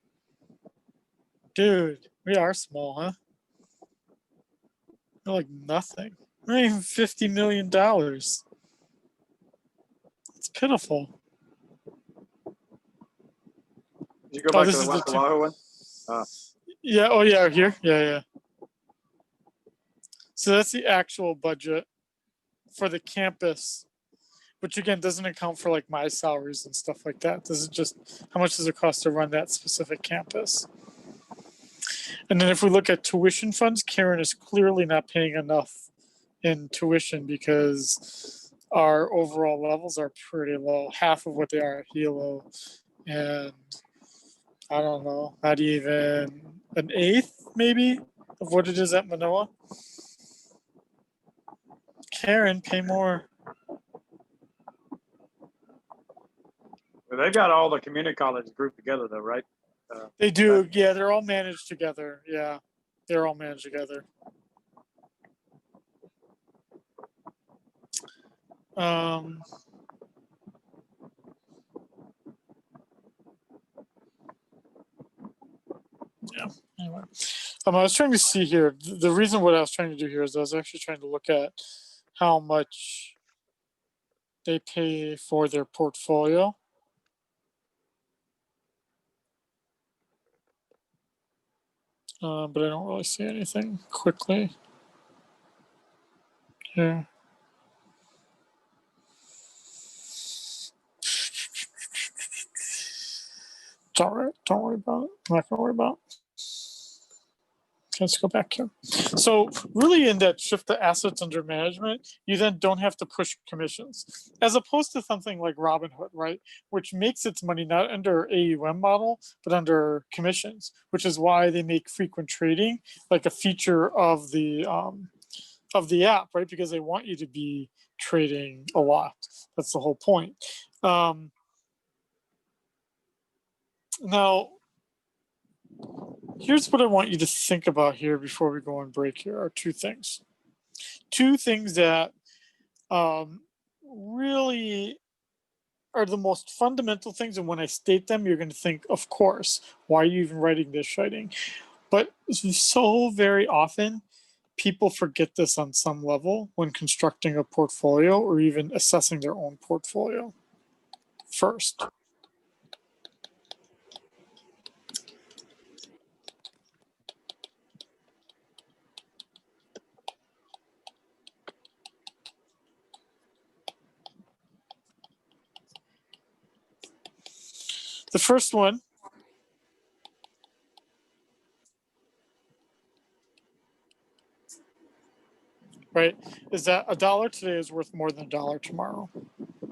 Dude, we are small, huh? We're like nothing. We're not even $50 million. It's pitiful. Did you go back to this the is West the Oahu one? Yeah, oh yeah, here. Yeah. So that's the actual budget for the campus, which again doesn't account for like my salaries and stuff like that. This is just how much does it cost to run that specific campus. And then if we look at tuition funds, Karen is clearly not paying enough in tuition because our overall levels are pretty low, half of what they are at Hilo, and I don't know, not even an eighth maybe of what it is at Manoa. Karen, pay more. They've got all the community colleges grouped together though, right? They do, yeah, they're all managed together. Yeah, they're all managed together. I was trying to see here. The reason what I was trying to do here is I was actually trying to look at how much they pay for their portfolio. But I don't really see anything quickly here. It's all right. Don't worry about it. I'm not going to worry about it. Let's go back here. So really in that shift to assets under management, you then don't have to push commissions as opposed to something like Robinhood, right? Which makes its money not under AUM model, but under commissions, which is why they make frequent trading like a feature of the app, right? Because they want you to be trading a lot. That's the whole point. Now, here's what I want you to think about here before we go on break here are two things. Two things that really are the most fundamental things. And when I state them, you're going to think, of course, why are you even writing this writing? But so very often, people forget this on some level when constructing a portfolio or even assessing their own portfolio. First, the first one right, is that $1 today is worth more than $1 tomorrow.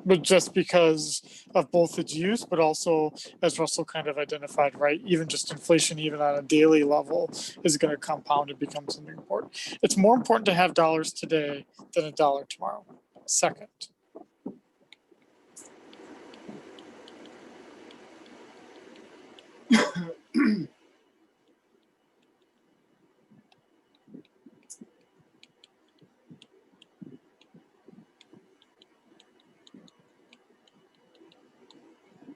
But just because of both its use, but also, as Russell kind of identified, right, even just inflation, even on a daily level, is going to compound and become something important. It's more important to have dollars today than $1 tomorrow. Second.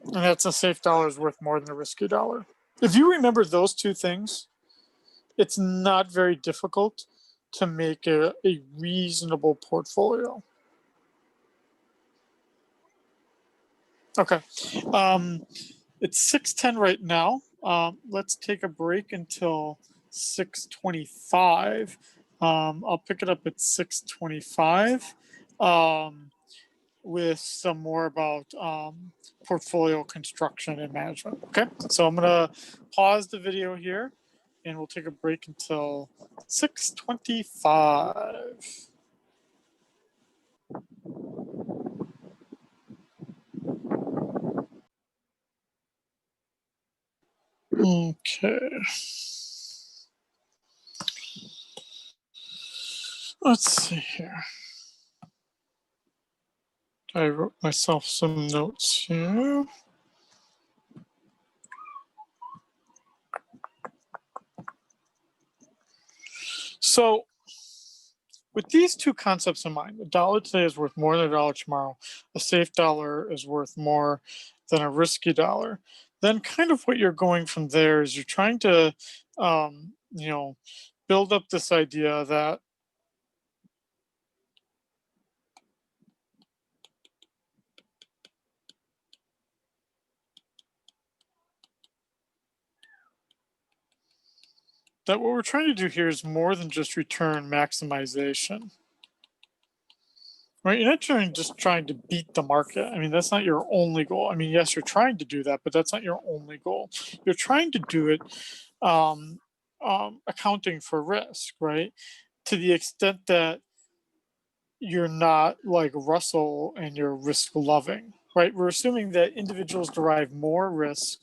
And that's a safe dollar is worth more than a risky dollar. If you remember those two things, it's not very difficult to make a reasonable portfolio. Okay. It's 6:10 right now. Let's take a break until 6:25. I'll pick it up at 6:25 with some more about portfolio construction and management. Okay, so I'm gonna pause the video here and we'll take a break until 6:25. Okay. Let's see here. I wrote myself some notes here. So with these two concepts in mind, $1 today is worth more than $1 tomorrow. A safe dollar is worth more than a risky dollar. Then kind of what you're going from there is you're trying to, build up this idea that what we're trying to do here is more than just return maximization. Right, you're not just trying to beat the market. I mean, that's not your only goal. I mean, yes, you're trying to do that, but that's not your only goal. You're trying to do it accounting for risk, right? To the extent that you're not like Russell and you're risk loving, right? We're assuming that individuals derive more risk.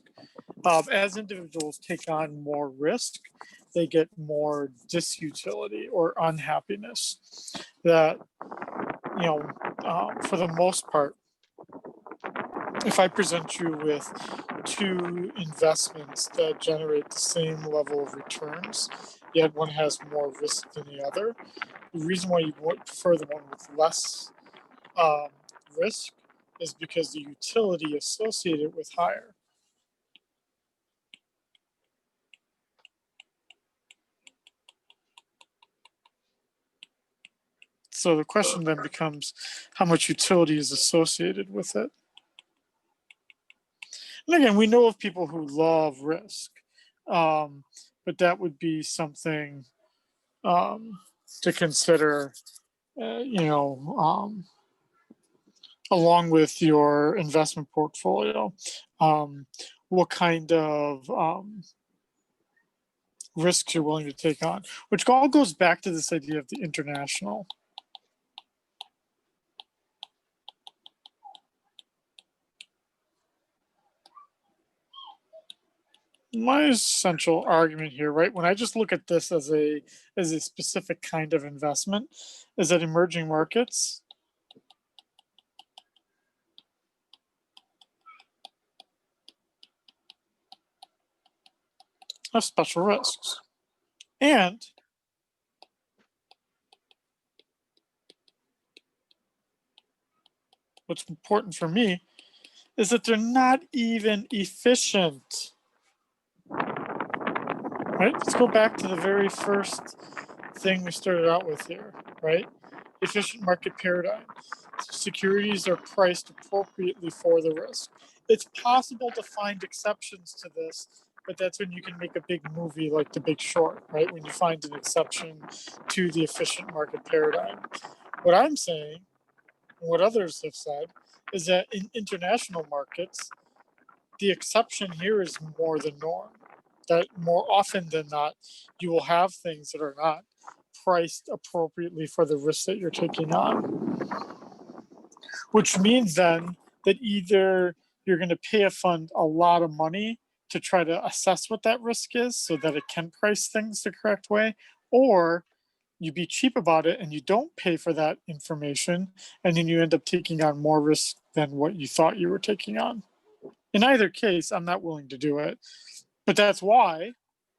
As individuals take on more risk, they get more disutility or unhappiness. That for the most part, if I present you with two investments that generate the same level of returns, yet one has more risk than the other, the reason why you would prefer the one with less risk is because the utility associated with higher. So the question then becomes how much utility is associated with it. And again, we know of people who love risk, but that would be something to consider, along with your investment portfolio. What kind of risks you're willing to take on, which all goes back to this idea of the international. My essential argument here, right, when I just look at this as a specific kind of investment, is that emerging markets have special risks. And what's important for me is that they're not even efficient. Right? Let's go back to the very first thing we started out with here, right? Efficient market paradigm. Securities are priced appropriately for the risk. It's possible to find exceptions to this, but that's when you can make a big movie like The Big Short, right? When you find an exception to the efficient market paradigm. What I'm saying, and what others have said, is that in international markets, the exception here is more the norm. That more often than not, you will have things that are not priced appropriately for the risk that you're taking on. Which means then that either you're going to pay a fund a lot of money to try to assess what that risk is so that it can price things the correct way, or you be cheap about it and you don't pay for that information, and then you end up taking on more risk than what you thought you were taking on. In either case, I'm not willing to do it. But that's why,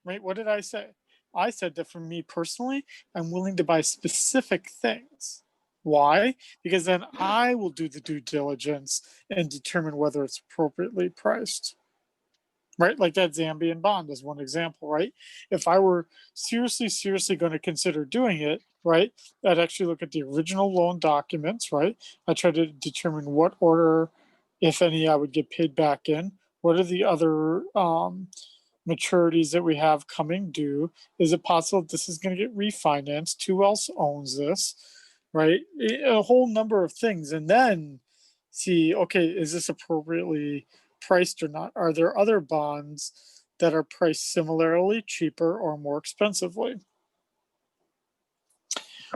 right? What did I say? I said that for me personally, I'm willing to buy specific things. Why? Because then I will do the due diligence and determine whether it's appropriately priced. Right? Like that Zambian bond is one example, right? If I were seriously going to consider doing it, right, I'd actually look at the original loan documents, right? I try to determine what order, if any, I would get paid back in. What are the other maturities that we have coming due? Is it possible this is going to get refinanced? Who else owns this? Right? A whole number of things. And then see, okay, is this appropriately priced or not? Are there other bonds that are priced similarly, cheaper, or more expensively?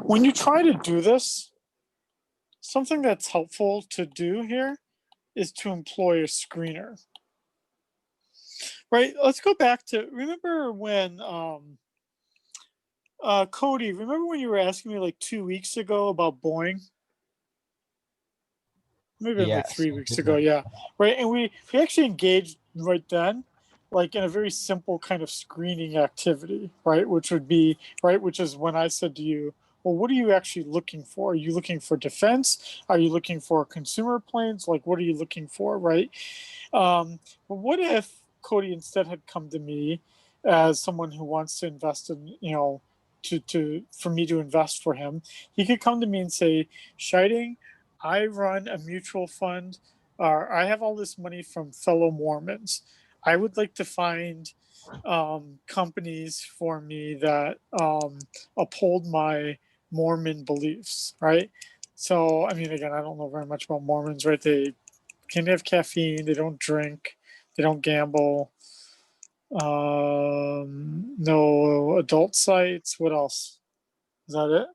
When you try to do this, something that's helpful to do here is to employ a screener. Right? Let's go back to, remember when Cody, remember when you were asking me like 2 weeks ago about Boeing? Maybe like 3 weeks ago, yeah. Right. And we actually engaged right then, like in a very simple kind of screening activity, right? Which would be, right, which is when I said to you, well, what are you actually looking for? Are you looking for defense? Are you looking for consumer planes? Like, what are you looking for, right? But what if Cody instead had come to me as someone who wants to invest in, for me to invest for him? He could come to me and say, Scheiding, I run a mutual fund, or I have all this money from fellow Mormons. I would like to find companies for me that uphold my Mormon beliefs, right? So, I mean, again, I don't know very much about Mormons, right? They can't have caffeine, they don't drink, they don't gamble, no adult sites. What else? Is that it?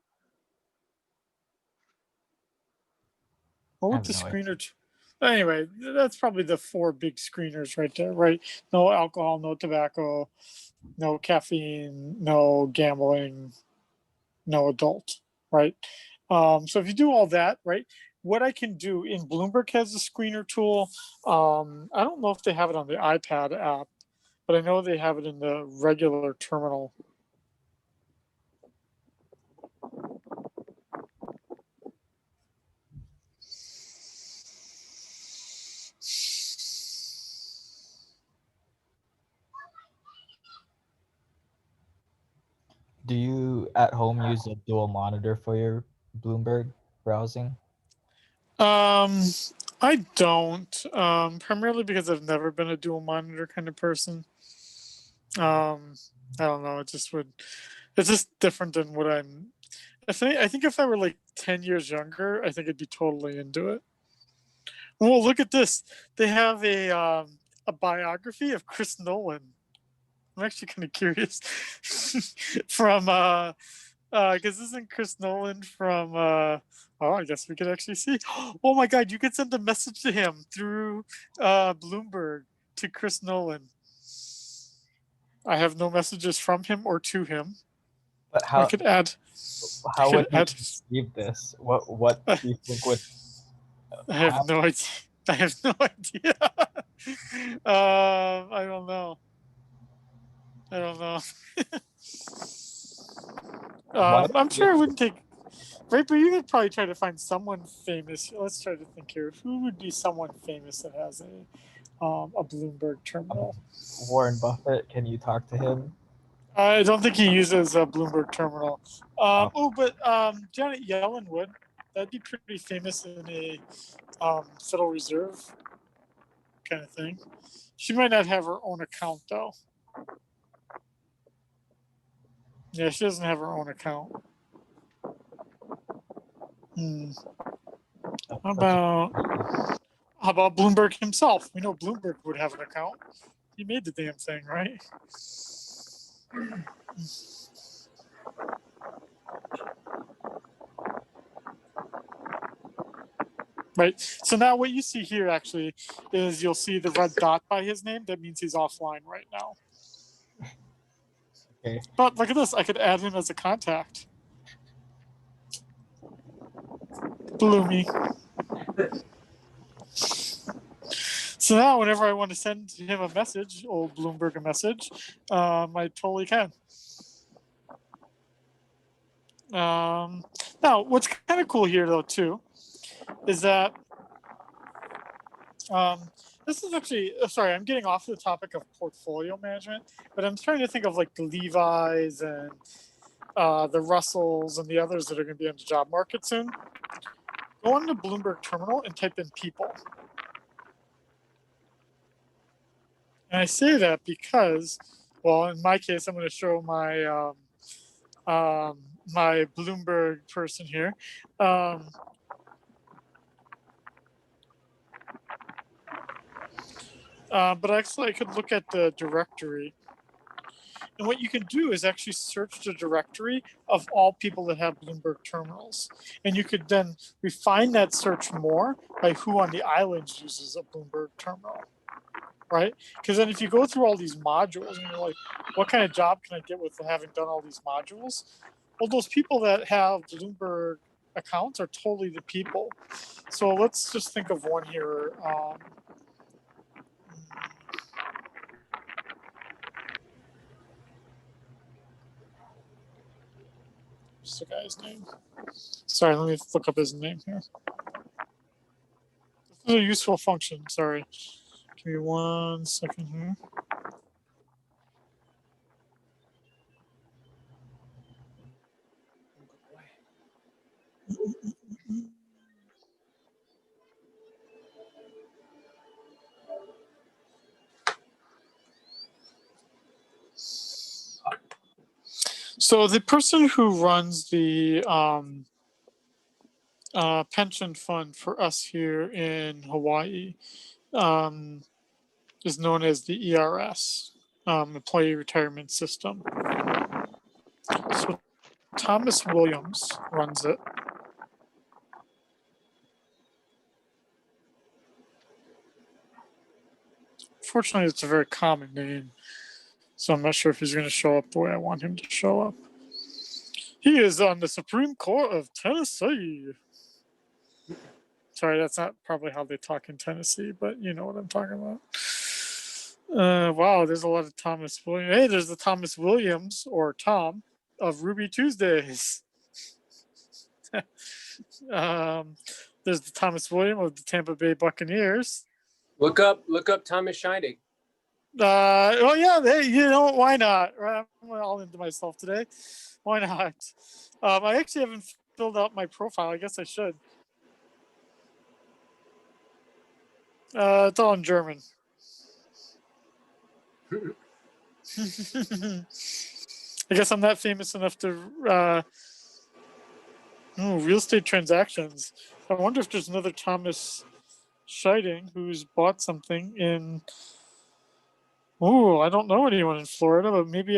What would the screener? Anyway, that's probably the 4 big screeners right there, right? No alcohol, no tobacco, no caffeine, no gambling, no adult, right? So if you do all that, right, what I can do in Bloomberg has a screener tool. I don't know if they have it on the iPad app, but I know they have it in the regular terminal. Do you at home use a dual monitor for your Bloomberg browsing? I don't. Primarily because I've never been a dual monitor kind of person. I don't know. It's just different than what I'm. I think if I were like 10 years younger, I think I'd be totally into it. Well, look at this. They have a biography of Chris Nolan. I'm actually kind of curious from because isn't Chris Nolan from oh, I guess we could actually see. Oh my god, you could send a message to him through Bloomberg to Chris Nolan. I have no messages from him or to him. But I could add. how would he add, receive this? What do you think would I have no idea. I have no idea. I don't know. I don't know. I'm sure it wouldn't take. Right, but you could probably try to find someone famous. Let's try to think here. Who would be someone famous that has a Bloomberg terminal? Warren Buffett, can you talk to him? I don't think he uses a Bloomberg terminal. But Janet Yellen would. That'd be pretty famous in a Federal Reserve kind of thing. She might not have her own account though. Yeah, she doesn't have her own account. How about Bloomberg himself? We know Bloomberg would have an account. He made the damn thing, right? Right. So now what you see here actually is you'll see the red dot by his name. That means he's offline right now. Okay. But look at this. I could add him as a contact. Bloomy. So now whenever I want to send him a message, old Bloomberg a message, I totally can. Now, what's kind of cool here though too, is that this is actually, sorry, I'm getting off the topic of portfolio management, but I'm trying to think of like the Levi's and the Russells and the others that are going to be on the job market soon. Go on to Bloomberg Terminal and type in people. And I say that because, well, in my case, I'm going to show my my Bloomberg person here. But actually, I could look at the directory. And what you can do is actually search the directory of all people that have Bloomberg terminals. And you could then refine that search more by who on the islands uses a Bloomberg terminal, right? Because then if you go through all these modules and you're like, what kind of job can I get with having done all these modules? Well, those people that have Bloomberg accounts are totally the people. So let's just think of one here. What's the guy's name? Sorry, let me look up his name here. This is a useful function. Sorry. Give me 1 second here. So the person who runs the pension fund for us here in Hawaii is known as the ERS, Employee Retirement System. So Thomas Williams runs it. Fortunately, it's a very common name, so I'm not sure if he's going to show up the way I want him to show up. He is on the Supreme Court of Tennessee. Sorry, that's not probably how they talk in Tennessee, but you know what I'm talking about. Wow, there's a lot of Thomas Williams. Hey, there's the Thomas Williams, or Tom, of Ruby Tuesdays. There's the Thomas Williams of the Tampa Bay Buccaneers. Look up Thomas Shining. Oh yeah, hey, you know, why not? Right, I'm all into myself today. Why not? I actually haven't filled out my profile. I guess I should. It's all in German. I guess I'm not famous enough to real estate transactions. I wonder if there's another Thomas Scheiding who's bought something in. Oh, I don't know anyone in Florida, but maybe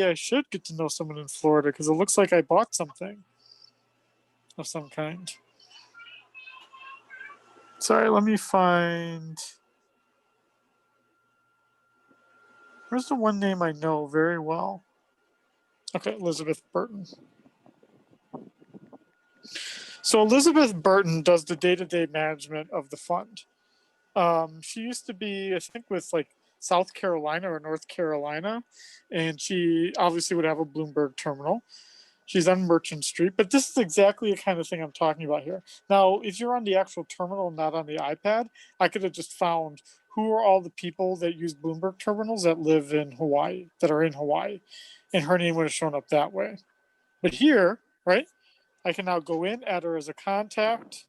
I should get to know someone in Florida because it looks like I bought something of some kind. Sorry, let me find. Where's the one name I know very well? Okay, Elizabeth Burton. So Elizabeth Burton does the day-to-day management of the fund. She used to be, I think, with like South Carolina or North Carolina, and she obviously would have a Bloomberg terminal. She's on Merchant Street, but this is exactly the kind of thing I'm talking about here. Now, if you're on the actual terminal, not on the iPad, I could have just found who are all the people that use Bloomberg terminals that live in Hawaii, that are in Hawaii, and her name would have shown up that way. But here, right, I can now go in, add her as a contact,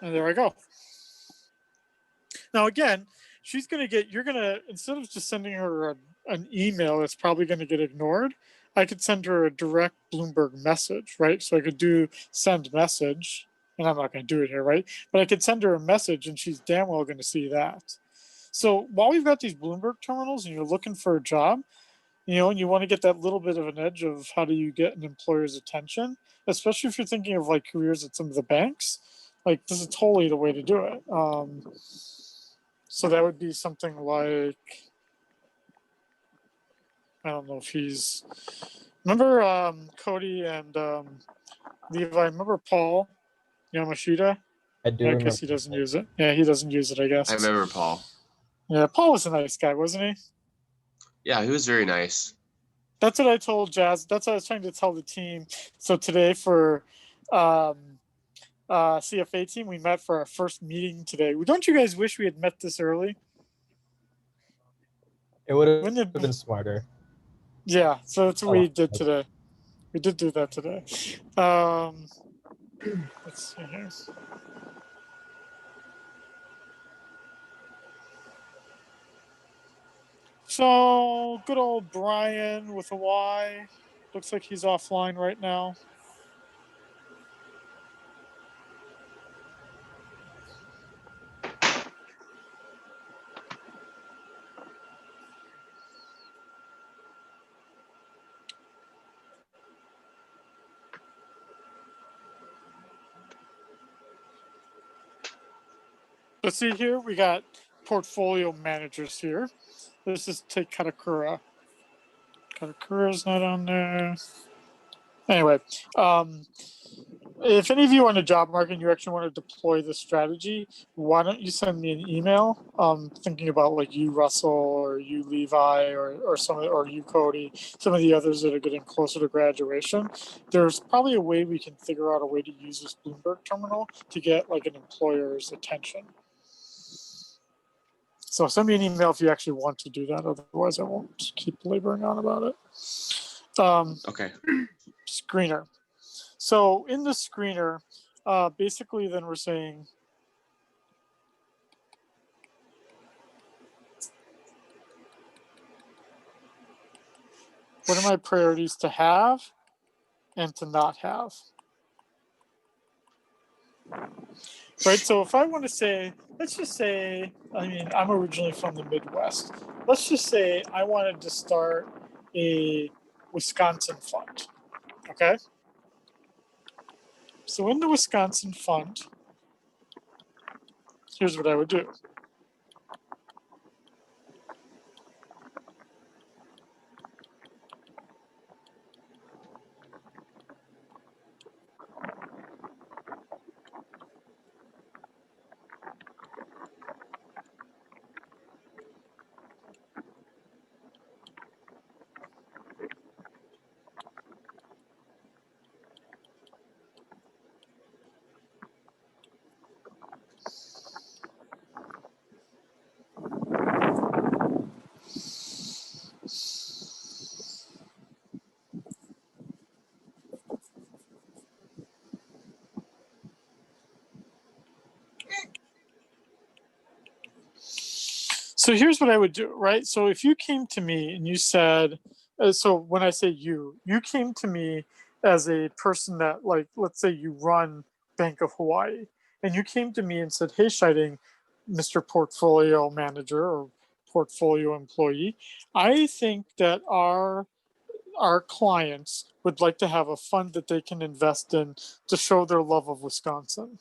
and there I go. Now, again, she's going to get, you're going to, instead of just sending her an email that's probably going to get ignored, I could send her a direct Bloomberg message, right? So I could do send message, and I'm not going to do it here, right? But I could send her a message, and she's damn well going to see that. So while we've got these Bloomberg terminals and you're looking for a job, you know, and you want to get that little bit of an edge of how do you get an employer's attention, especially if you're thinking of like careers at some of the banks, like this is totally the way to do it. So that would be something like, I don't know if he's, remember Cody and Levi, remember Paul Yamashita? I do I remember. guess he doesn't use it. Yeah, he doesn't use it, I guess. I remember Paul. Yeah, Paul was a nice guy, wasn't he? Yeah, he was very nice. That's what I told Jazz. That's what I was trying to tell the team. So today for CFA team, we met for our first meeting today. Don't you guys wish we had met this early? It would Wouldn't have it been smarter. Yeah, so that's what we did today. We did do that today. Let's see here. So good old Brian with a Y. Looks like he's offline right now. But see here, we got portfolio managers here. Let's just take Katakura. Katakura's not on there. Anyway, if any of you are on the job market and you actually want to deploy this strategy, why don't you send me an email? Thinking about like you, Russell, or you, Levi, or you, Cody, some of the others that are getting closer to graduation. There's probably a way we can figure out a way to use this Bloomberg terminal to get like an employer's attention. So send me an email if you actually want to do that. Otherwise, I won't keep laboring on about it. Okay. Screener. So in the screener, basically then we're saying, what are my priorities to have and to not have? Right, so if I want to say, let's just say, I mean, I'm originally from the Midwest. Let's just say I wanted to start a Wisconsin fund, okay? So in the Wisconsin fund, here's what I would do. So here's what I would do, right? So if you came to me and you said, so when I say you came to me as a person that, like, let's say you run Bank of Hawaii, and you came to me and said, hey, Scheiding, Mr. Portfolio Manager or Portfolio Employee, I think that our clients would like to have a fund that they can invest in to show their love of Wisconsin.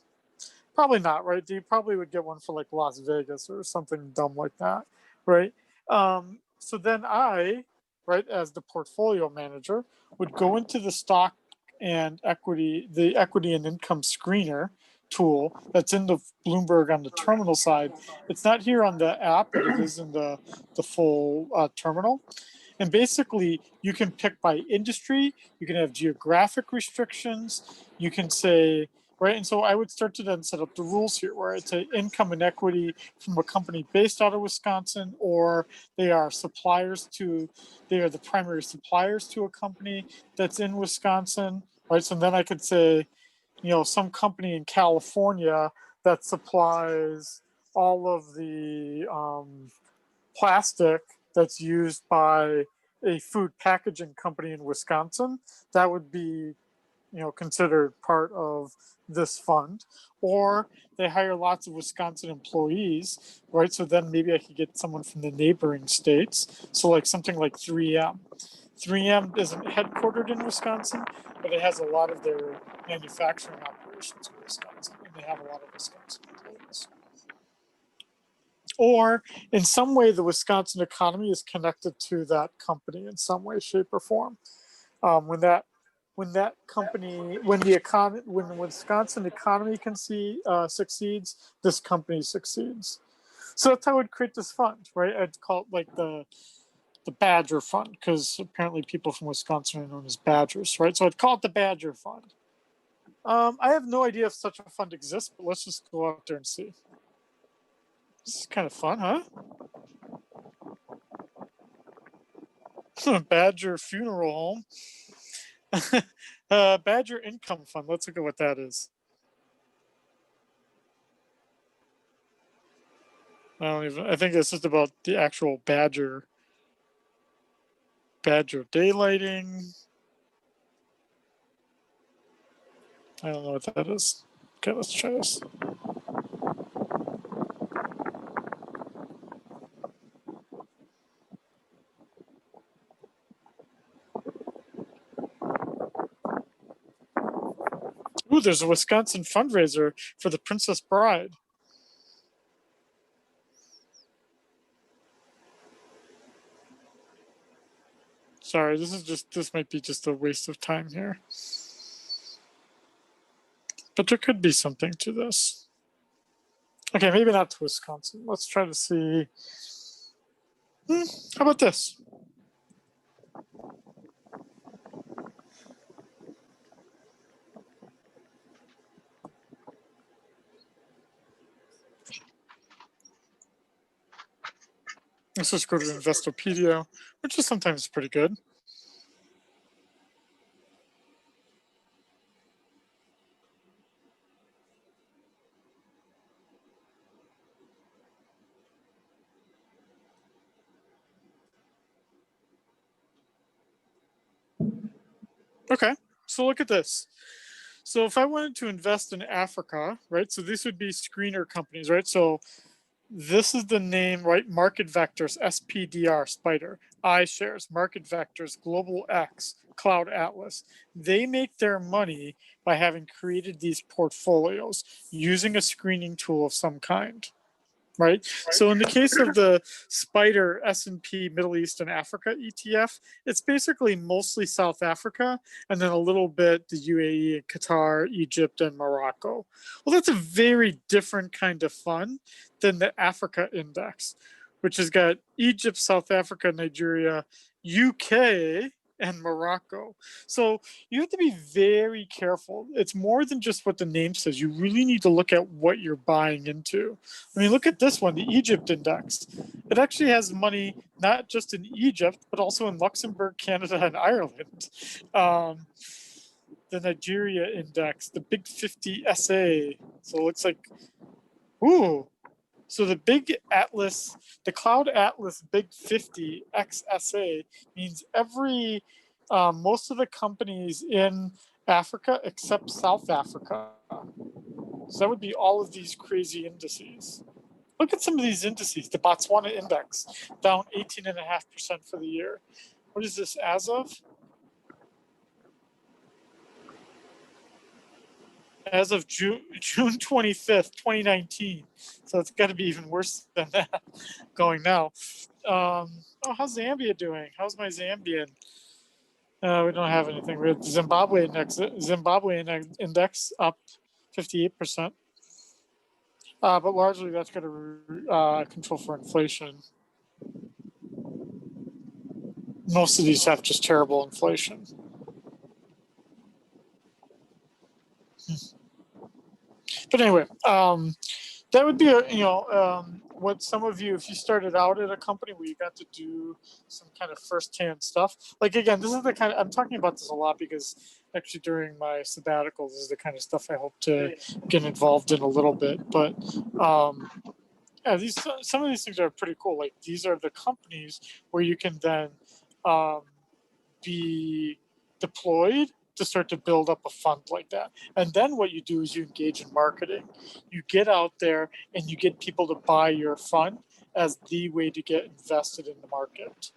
Probably not, right? You probably would get one for like Las Vegas or something dumb like that, right? So then I, right, as the portfolio manager, would go into the stock and equity, the equity and income screener tool that's in the Bloomberg on the terminal side. It's not here on the app, but it is in the full terminal. And basically, you can pick by industry, you can have geographic restrictions, you can say, right? And so I would start to then set up the rules here where it's a income and equity from a company based out of Wisconsin, or they are the primary suppliers to a company that's in Wisconsin, right? So then I could say, some company in California that supplies all of the plastic that's used by a food packaging company in Wisconsin, that would be, considered part of this fund. Or they hire lots of Wisconsin employees, right? So then maybe I could get someone from the neighboring states. So like something like 3M. 3M isn't headquartered in Wisconsin, but it has a lot of their manufacturing operations in Wisconsin, and they have a lot of Wisconsin employees. Or in some way, the Wisconsin economy is connected to that company in some way, shape, or form. When the Wisconsin economy succeeds, this company succeeds. So that's how I would create this fund, right? I'd call it like the Badger Fund, because apparently people from Wisconsin are known as Badgers, right? So I'd call it the Badger Fund. I have no idea if such a fund exists, but let's just go out there and see. This is kind of fun, huh? Badger Funeral Home. Badger Income Fund. Let's look at what that is. I think it's just about the actual Badger daylighting. I don't know what that is. Okay, let's try this. Ooh, there's a Wisconsin fundraiser for the Princess Bride. Sorry, this might be just a waste of time here. But there could be something to this. Okay, maybe not to Wisconsin. Let's try to see. How about this? Let's just go to Investopedia, which is sometimes pretty good. Okay, so look at this. So if I wanted to invest in Africa, right? So these would be screener companies, right? So this is the name, right? Market Vectors, SPDR, Spider, iShares, Market Vectors, Global X, Cloud Atlas. They make their money by having created these portfolios using a screening tool of some kind. Right. So in the case of the Spider S&P Middle East and Africa ETF, it's basically mostly South Africa and then a little bit the UAE, Qatar, Egypt, and Morocco. Well, that's a very different kind of fund than the Africa Index, which has got Egypt, South Africa, Nigeria, UK, and Morocco. So you have to be very careful. It's more than just what the name says. You really need to look at what you're buying into. I mean, look at this one, the Egypt index. It actually has money not just in Egypt, but also in Luxembourg, Canada, and Ireland. The Nigeria index, the Big 50 SA. So it looks like, ooh, So the big Atlas, the Cloud Atlas Big 50 XSA means most of the companies in Africa except South Africa. So that would be all of these crazy indices. Look at some of these indices. The Botswana index down 18.5% for the year. What is this as of? As of June 25th, 2019. So it's got to be even worse than that going now. How's Zambia doing? How's my Zambian? We don't have anything. We have the Zimbabwe index up 58%. But largely that's going to control for inflation. Most of these have just terrible inflation. But anyway, that would be what some of you, if you started out at a company where you got to do some kind of firsthand stuff. Like again, this is the kind of, I'm talking about this a lot because actually during my sabbatical, this is the kind of stuff I hope to get involved in a little bit. But yeah, some of these things are pretty cool. Like these are the companies where you can then be deployed to start to build up a fund like that. And then what you do is you engage in marketing. You get out there and you get people to buy your fund as the way to get invested in the market.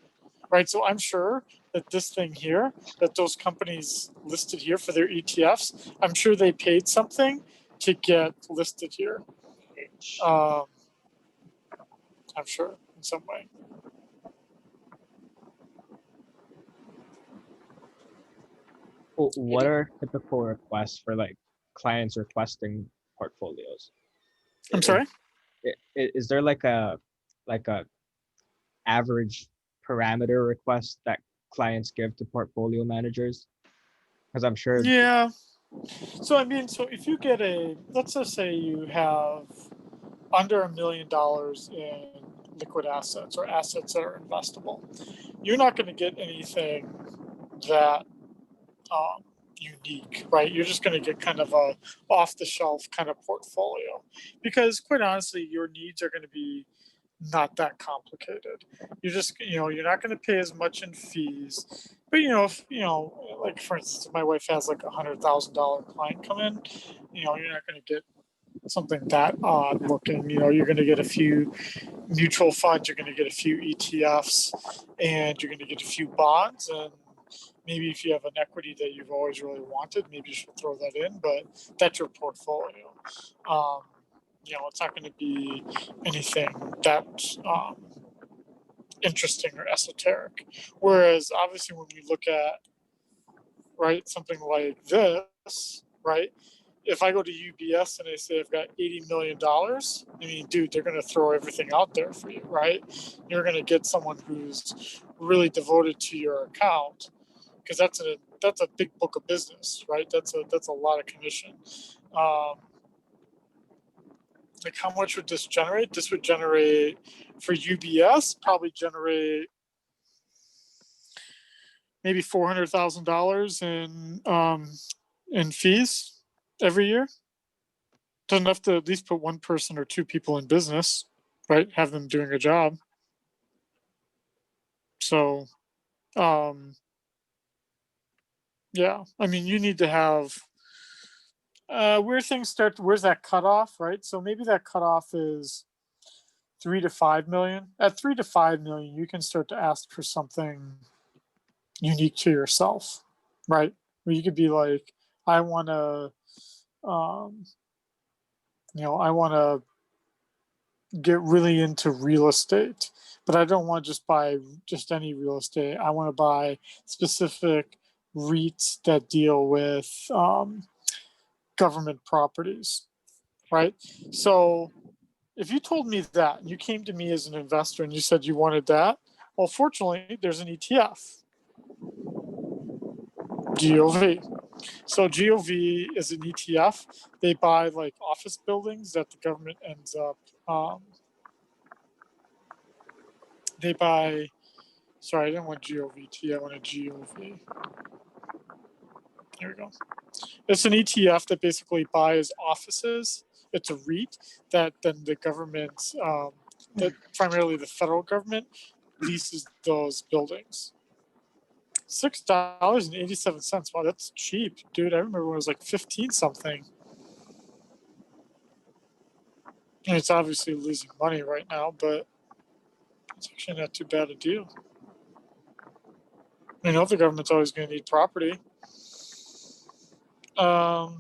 Right. So I'm sure that this thing here, that those companies listed here for their ETFs, I'm sure they paid something to get listed here. I'm sure in some way. What are typical requests for like clients requesting portfolios? I'm sorry? Is there like a average parameter request that clients give to portfolio managers? Because I'm sure. Yeah. So I mean, so if you get let's just say you have under $1 million in liquid assets or assets that are investable, you're not going to get anything that unique, right? You're just going to get kind of a off-the-shelf kind of portfolio because quite honestly, your needs are going to be not that complicated. You're just, you're not going to pay as much in fees. But, if, like for instance, if my wife has like $100,000 client come in, you're not going to get something that odd looking. You're going to get a few mutual funds, you're going to get a few ETFs, and you're going to get a few bonds. And maybe if you have an equity that you've always really wanted, maybe you should throw that in, but that's your portfolio. It's not going to be anything that interesting or esoteric. Whereas obviously when we look at, right, something like this, right, if I go to UBS and I say I've got $80 million, I mean, dude, they're going to throw everything out there for you, right? You're going to get someone who's really devoted to your account because that's a big book of business, right? That's a lot of commission. Like how much would this generate? This would generate for UBS, probably generate maybe $400,000 in fees every year. Doesn't have to at least put one person or two people in business, right? Have them doing a job. So, yeah, I mean, you need to have where things start. Where's that cutoff, right? So maybe that cutoff is 3 to 5 million. At 3 to 5 million, you can start to ask for something unique to yourself, right? Where you could be like, I want to, I want to get really into real estate, but I don't want to just buy just any real estate. I want to buy specific REITs that deal with government properties, right? So if you told me that, you came to me as an investor and you said you wanted that, well, fortunately, there's an ETF, GOV. So GOV is an ETF. They buy like office buildings that the government ends up, they buy, sorry, I didn't want GOVT, I wanted GOV. There we go. It's an ETF that basically buys offices it's a REIT, that then the government, that primarily the federal government, leases those buildings. $6.87. Wow, that's cheap, dude. I remember when it was like 15 something. And it's obviously losing money right now, but it's actually not too bad a deal. I know the government's always going to need property. But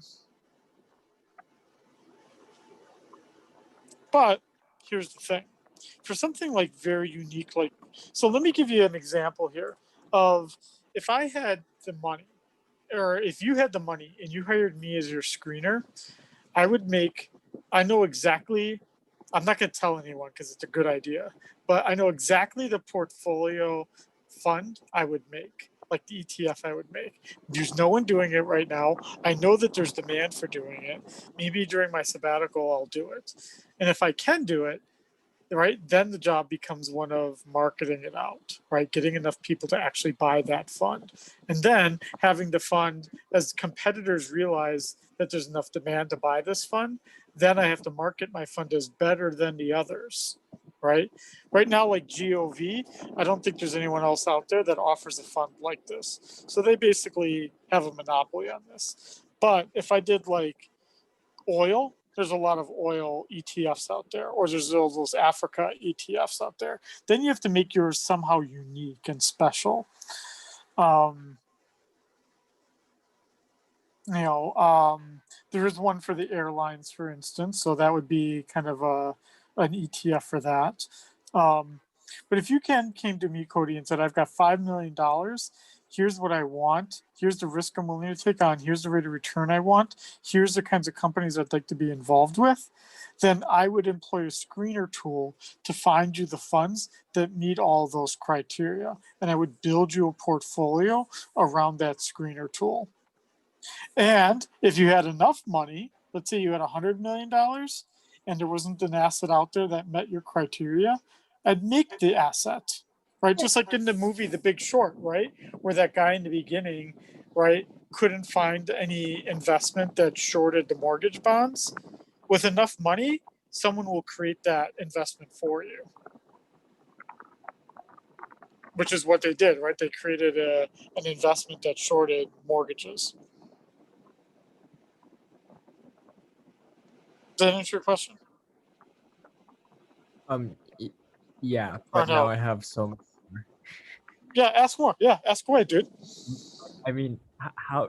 here's the thing. For something like very unique, like, so let me give you an example here of if I had the money, or if you had the money and you hired me as your screener, I would make, I know exactly, I'm not going to tell anyone because it's a good idea, but I know exactly the portfolio fund I would make, like the ETF I would make. There's no one doing it right now. I know that there's demand for doing it. Maybe during my sabbatical, I'll do it. And if I can do it, right, then the job becomes one of marketing it out, right? Getting enough people to actually buy that fund. And then having the fund, as competitors realize that there's enough demand to buy this fund, then I have to market my fund as better than the others, right? Right now, like GOV, I don't think there's anyone else out there that offers a fund like this. So they basically have a monopoly on this. But if I did like oil, there's a lot of oil ETFs out there, or there's those Africa ETFs out there. Then you have to make yours somehow unique and special. There is one for the airlines, for instance, so that would be kind of an ETF for that. But if you came to me, Cody, and said, I've got $5 million, here's what I want, here's the risk I'm willing to take on, here's the rate of return I want, here's the kinds of companies I'd like to be involved with, then I would employ a screener tool to find you the funds that meet all those criteria. And I would build you a portfolio around that screener tool. And if you had enough money, let's say you had $100 million and there wasn't an asset out there that met your criteria, I'd make the asset, right? Just like in the movie The Big Short, right? Where that guy in the beginning, right, couldn't find any investment that shorted the mortgage bonds. With enough money, someone will create that investment for you. Which is what they did, right? They created an investment that shorted mortgages. Does that answer your question? Yeah, Or but no? now I have so much more. Yeah, ask more. Yeah, ask away, dude. I mean, how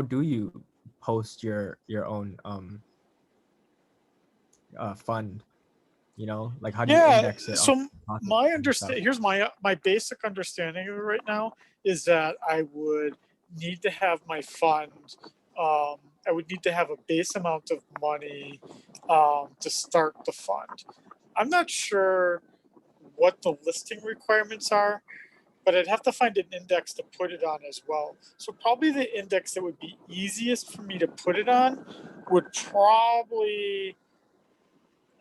do you post your own fund? You know, like how do you index it? So on my and stuff? here's my basic understanding of it right now is that I would need to have my fund. I would need to have a base amount of money to start the fund. I'm not sure what the listing requirements are, but I'd have to find an index to put it on as well. So probably the index that would be easiest for me to put it on would probably,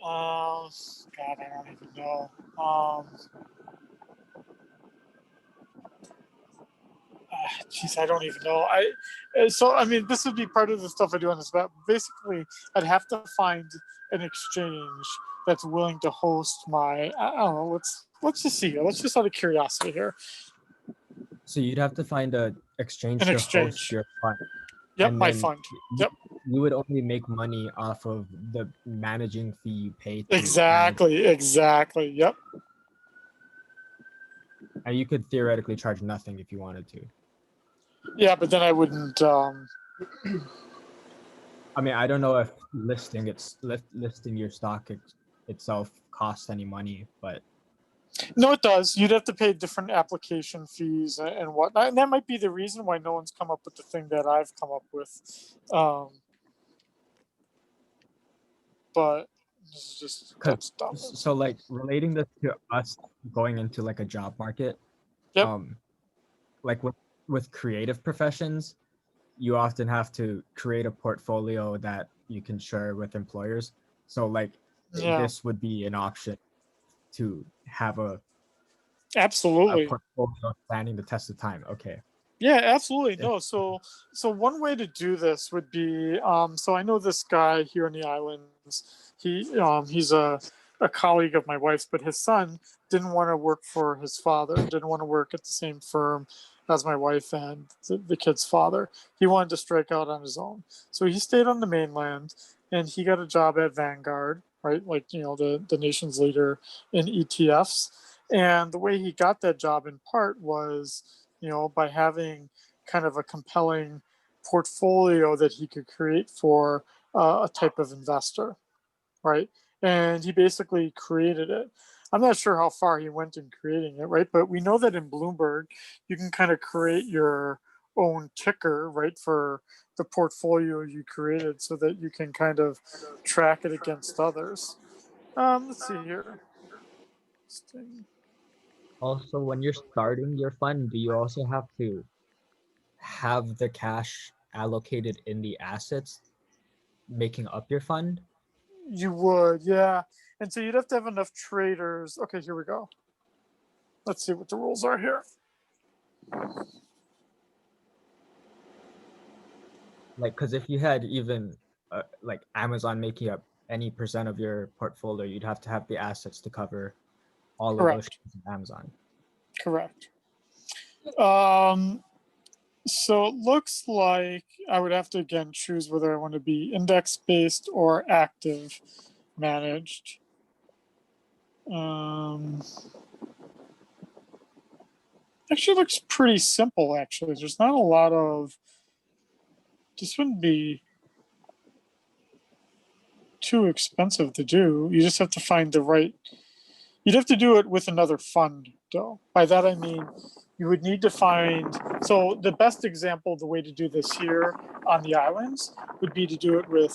God, I don't even know. Geez, I don't even know. I mean, this would be part of the stuff I do on this map. Basically, I'd have to find an exchange that's willing to host my. I don't know. Let's just see here. Let's just out of curiosity here. So you'd have to find a exchange An to exchange. host your fund. Yep, And my then fund. Yep. You would only make money off of the managing fee you pay. To Exactly. Yep. And you could theoretically charge nothing if you wanted to. Yeah, but then I wouldn't. I mean, I don't know if listing your stock itself costs any money, but No, it does. You'd have to pay different application fees and whatnot, and that might be the reason why no one's come up with the thing that I've come up with. But this is just that's dumb. So like relating this to us going into like a job market, Yep. Like with creative professions, you often have to create a portfolio that you can share with employers. So like this would be an option to have a absolutely portfolio standing the test of time. Okay. Yeah, absolutely. No, so one way to do this would be so I know this guy here in the islands. He's a colleague of my wife's, but his son didn't want to work for his father, didn't want to work at the same firm as my wife and the kid's father. He wanted to strike out on his own. So he stayed on the mainland and he got a job at Vanguard, right? Like, the nation's leader in ETFs. And the way he got that job in part was, by having kind of a compelling portfolio that he could create for a type of investor, right? And he basically created it. I'm not sure how far he went in creating it, right? But we know that in Bloomberg, you can kind of create your own ticker, right, for the portfolio you created so that you can kind of track it against others. Let's see here. Also, when you're starting your fund, do you also have to have the cash allocated in the assets making up your fund? You would, yeah. And so you'd have to have enough traders. Okay, here we go. Let's see what the rules are here. Like, because if you had even like Amazon making up any percent of your portfolio, you'd have to have the assets to cover all of those Correct. shares in Amazon. Correct. So it looks like I would have to again choose whether I want to be index-based or active managed. Actually looks pretty simple, actually. There's not a lot of, this wouldn't be too expensive to do. You just have to find the right, you'd have to do it with another fund though. By that I mean, you would need to find, so the best example, the way to do this here on the islands would be to do it with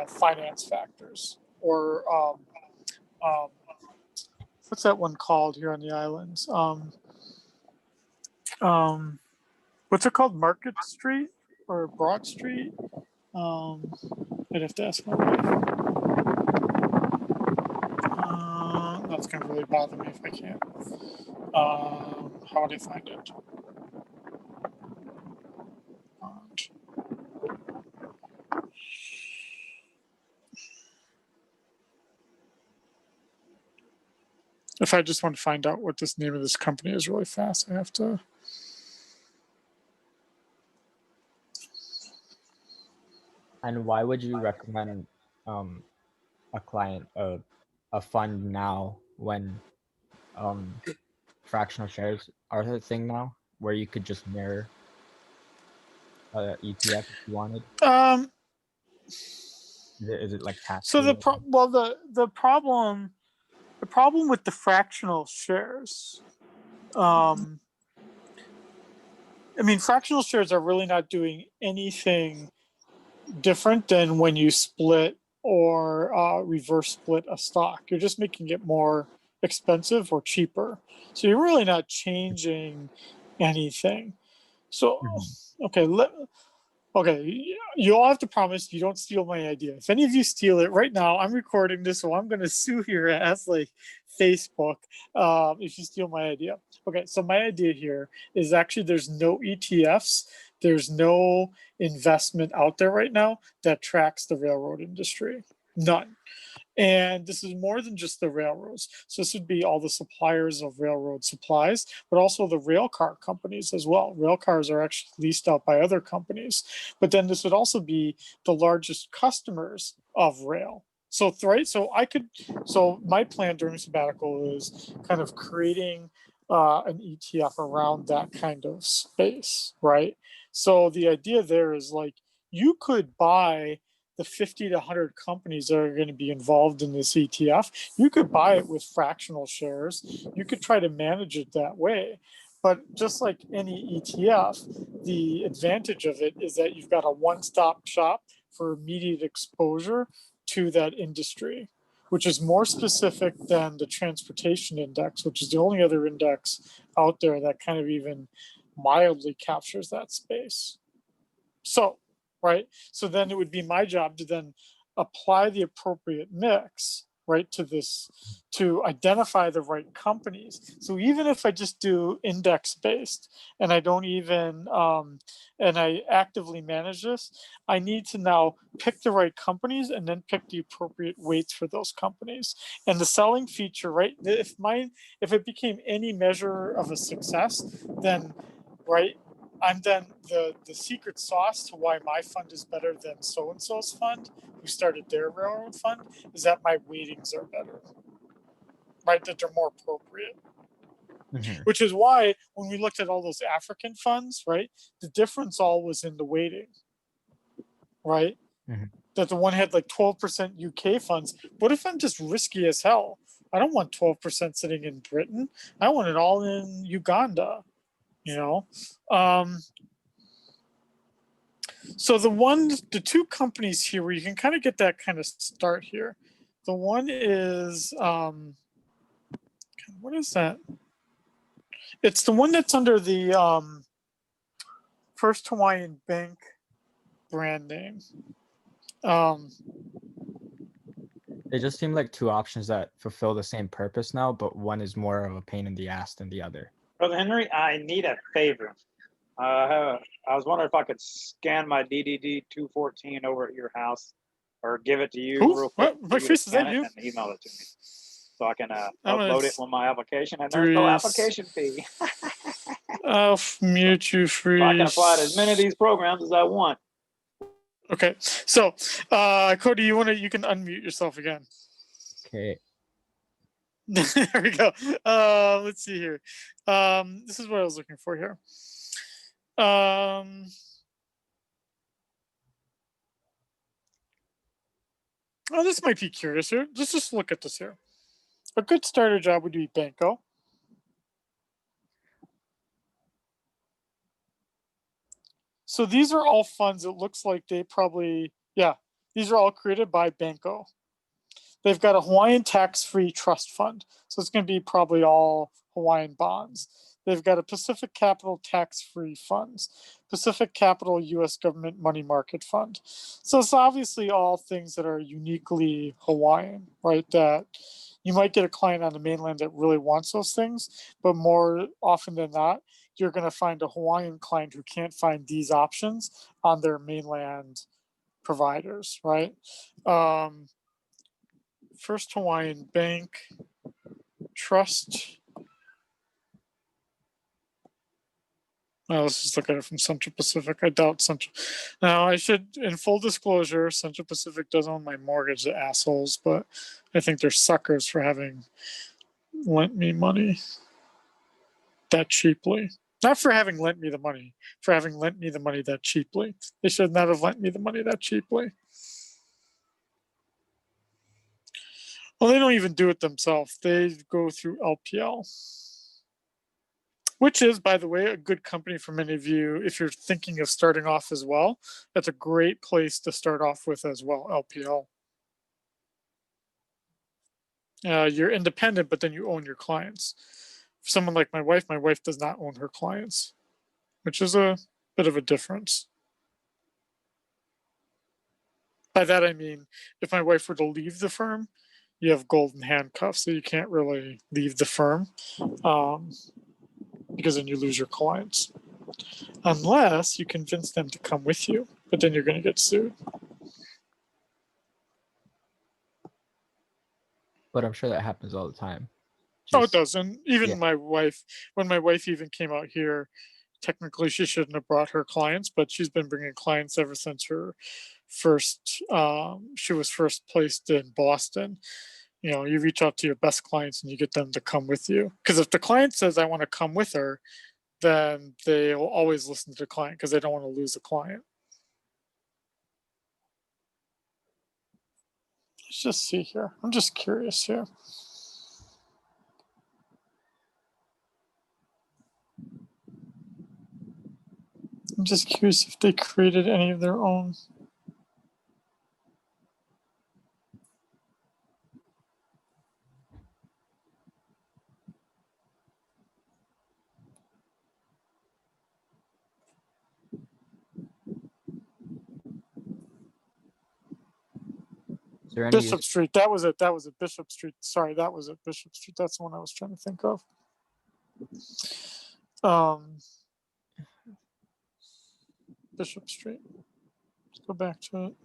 finance factors or what's that one called here on the islands? What's it called? Market Street or Broad Street? I'd have to ask my wife. That's gonna really bother me if I can't. How would I find it? If I just want to find out what this name of this company is really fast, I have to. And why would you recommend a client a fund now when fractional shares are the thing now, where you could just mirror ETF if you wanted? Is it like tax? So the problem with the fractional shares, I mean, fractional shares are really not doing anything different than when you split or reverse split a stock. You're just making it more expensive or cheaper. So you're really not changing anything. So, okay, you all have to promise you don't steal my idea. If any of you steal it right now, I'm recording this, so I'm going to sue your ass like Facebook if you steal my idea. Okay, so my idea here is actually there's no ETFs, there's no investment out there right now that tracks the railroad industry. None. And this is more than just the railroads. So this would be all the suppliers of railroad supplies, but also the rail car companies as well. Rail cars are actually leased out by other companies. But then this would also be the largest customers of rail. So, right, so my plan during sabbatical is kind of creating an ETF around that kind of space, right? So the idea there is like you could buy the 50 to 100 companies that are going to be involved in this ETF. You could buy it with fractional shares. You could try to manage it that way. But just like any ETF, the advantage of it is that you've got a one-stop shop for immediate exposure to that industry, which is more specific than the transportation index, which is the only other index out there that kind of even mildly captures that space. So, right? So then it would be my job to then apply the appropriate mix, right, to identify the right companies. So even if I just do index based and I don't even and I actively manage this, I need to now pick the right companies and then pick the appropriate weights for those companies. And the selling feature, right, if it became any measure of a success, then right, I'm then the secret sauce to why my fund is better than so and so's fund, who started their railroad fund, is that my weightings are better, right? That they're more appropriate. Mhm. Which is why when we looked at all those African funds, right, the difference all was in the weighting, right? Mhm. That the one had like 12% UK funds. What if I'm just risky as hell? I don't want 12% sitting in Britain. I want it all in Uganda, you know? So the two companies here where you can kind of get that kind of start here. The one is, what is that? It's the one that's under the First Hawaiian Bank brand name. They just seem like two options that fulfill the same purpose now, but one is more of a pain in the ass than the other. Brother Henry, I need a favor. I was wondering if I could scan my DDD 214 over at your house, or give it to you Who? real quick. What? for My you to face, is scan that it you? and email it to me, so I can I'm gonna upload it with my application, and there's no application fee. I'll mute you, So I can apply to as many of freeze. these programs as I want. Okay, so Cody, you can unmute yourself again. Okay. There we go. Let's see here. This is what I was looking for here. Oh, this might be curious here. Let's just look at this here. A good starter job would be Banco. So these are all funds. It looks like they probably, yeah, these are all created by Banco. They've got a Hawaiian tax-free trust fund. So it's going to be probably all Hawaiian bonds. They've got a Pacific Capital tax-free funds, Pacific Capital US government money market fund. So it's obviously all things that are uniquely Hawaiian, right? That you might get a client on the mainland that really wants those things, but more often than not, you're going to find a Hawaiian client who can't find these options on their mainland providers, right? First Hawaiian Bank Trust. Well, let's just look at it from Central Pacific. I doubt Central. Now, I should, in full disclosure, Central Pacific does own my mortgage, the assholes, but I think they're suckers for having lent me money that cheaply. Not for having lent me the money, for having lent me the money that cheaply. They should not have lent me the money that cheaply. Well, they don't even do it themselves. They go through LPL, which is, by the way, a good company for many of you if you're thinking of starting off as well. That's a great place to start off with as well, LPL. You're independent, but then you own your clients. For someone like my wife does not own her clients, which is a bit of a difference. By that I mean, if my wife were to leave the firm, you have golden handcuffs, so you can't really leave the firm because then you lose your clients. Unless you convince them to come with you, but then you're going to get sued. But I'm sure that happens all the time. Oh, it does. And even yeah. my wife, when my wife even came out here, technically she shouldn't have brought her clients, but she's been bringing clients ever since her first, she was first placed in Boston. You know, you reach out to your best clients and you get them to come with you. Because if the client says, I want to come with her, then they'll always listen to the client because they don't want to lose the client. Let's just see here. I'm just curious here. I'm just curious if they created any of their own. there any Bishop Street. That was it. That was it. Bishop Street. Sorry, that was it. Bishop Street. That's the one I was trying to think of. Bishop Street. Let's go back to it.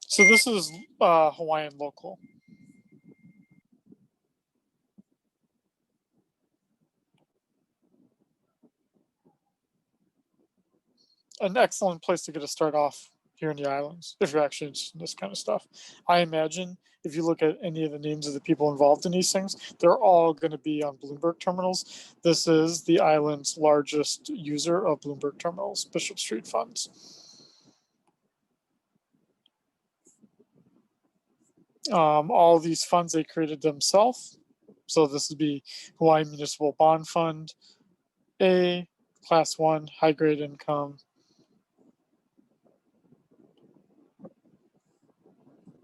So this is Hawaiian local. An excellent place to get a start off here in the islands if you're actually interested in this kind of stuff. I imagine if you look at any of the names of the people involved in these things, they're all going to be on Bloomberg terminals. This is the island's largest user of Bloomberg terminals, Bishop Street Funds. All these funds they created themselves. So this would be Hawaii Municipal Bond Fund, A, Class 1, high grade income.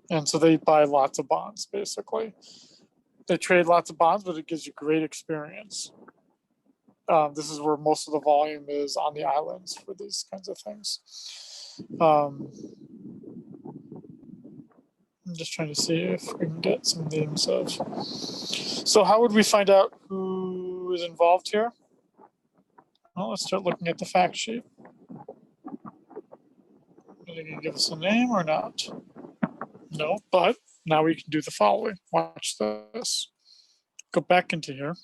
And so they buy lots of bonds, basically. They trade lots of bonds, but it gives you great experience. This is where most of the volume is on the islands for these kinds of things. I'm just trying to see if we can get some names of. So how would we find out who is involved here? Well, let's start looking at the fact sheet. Are they going to give us a name or not? No, but now we can do the following. Watch this. Go back into here.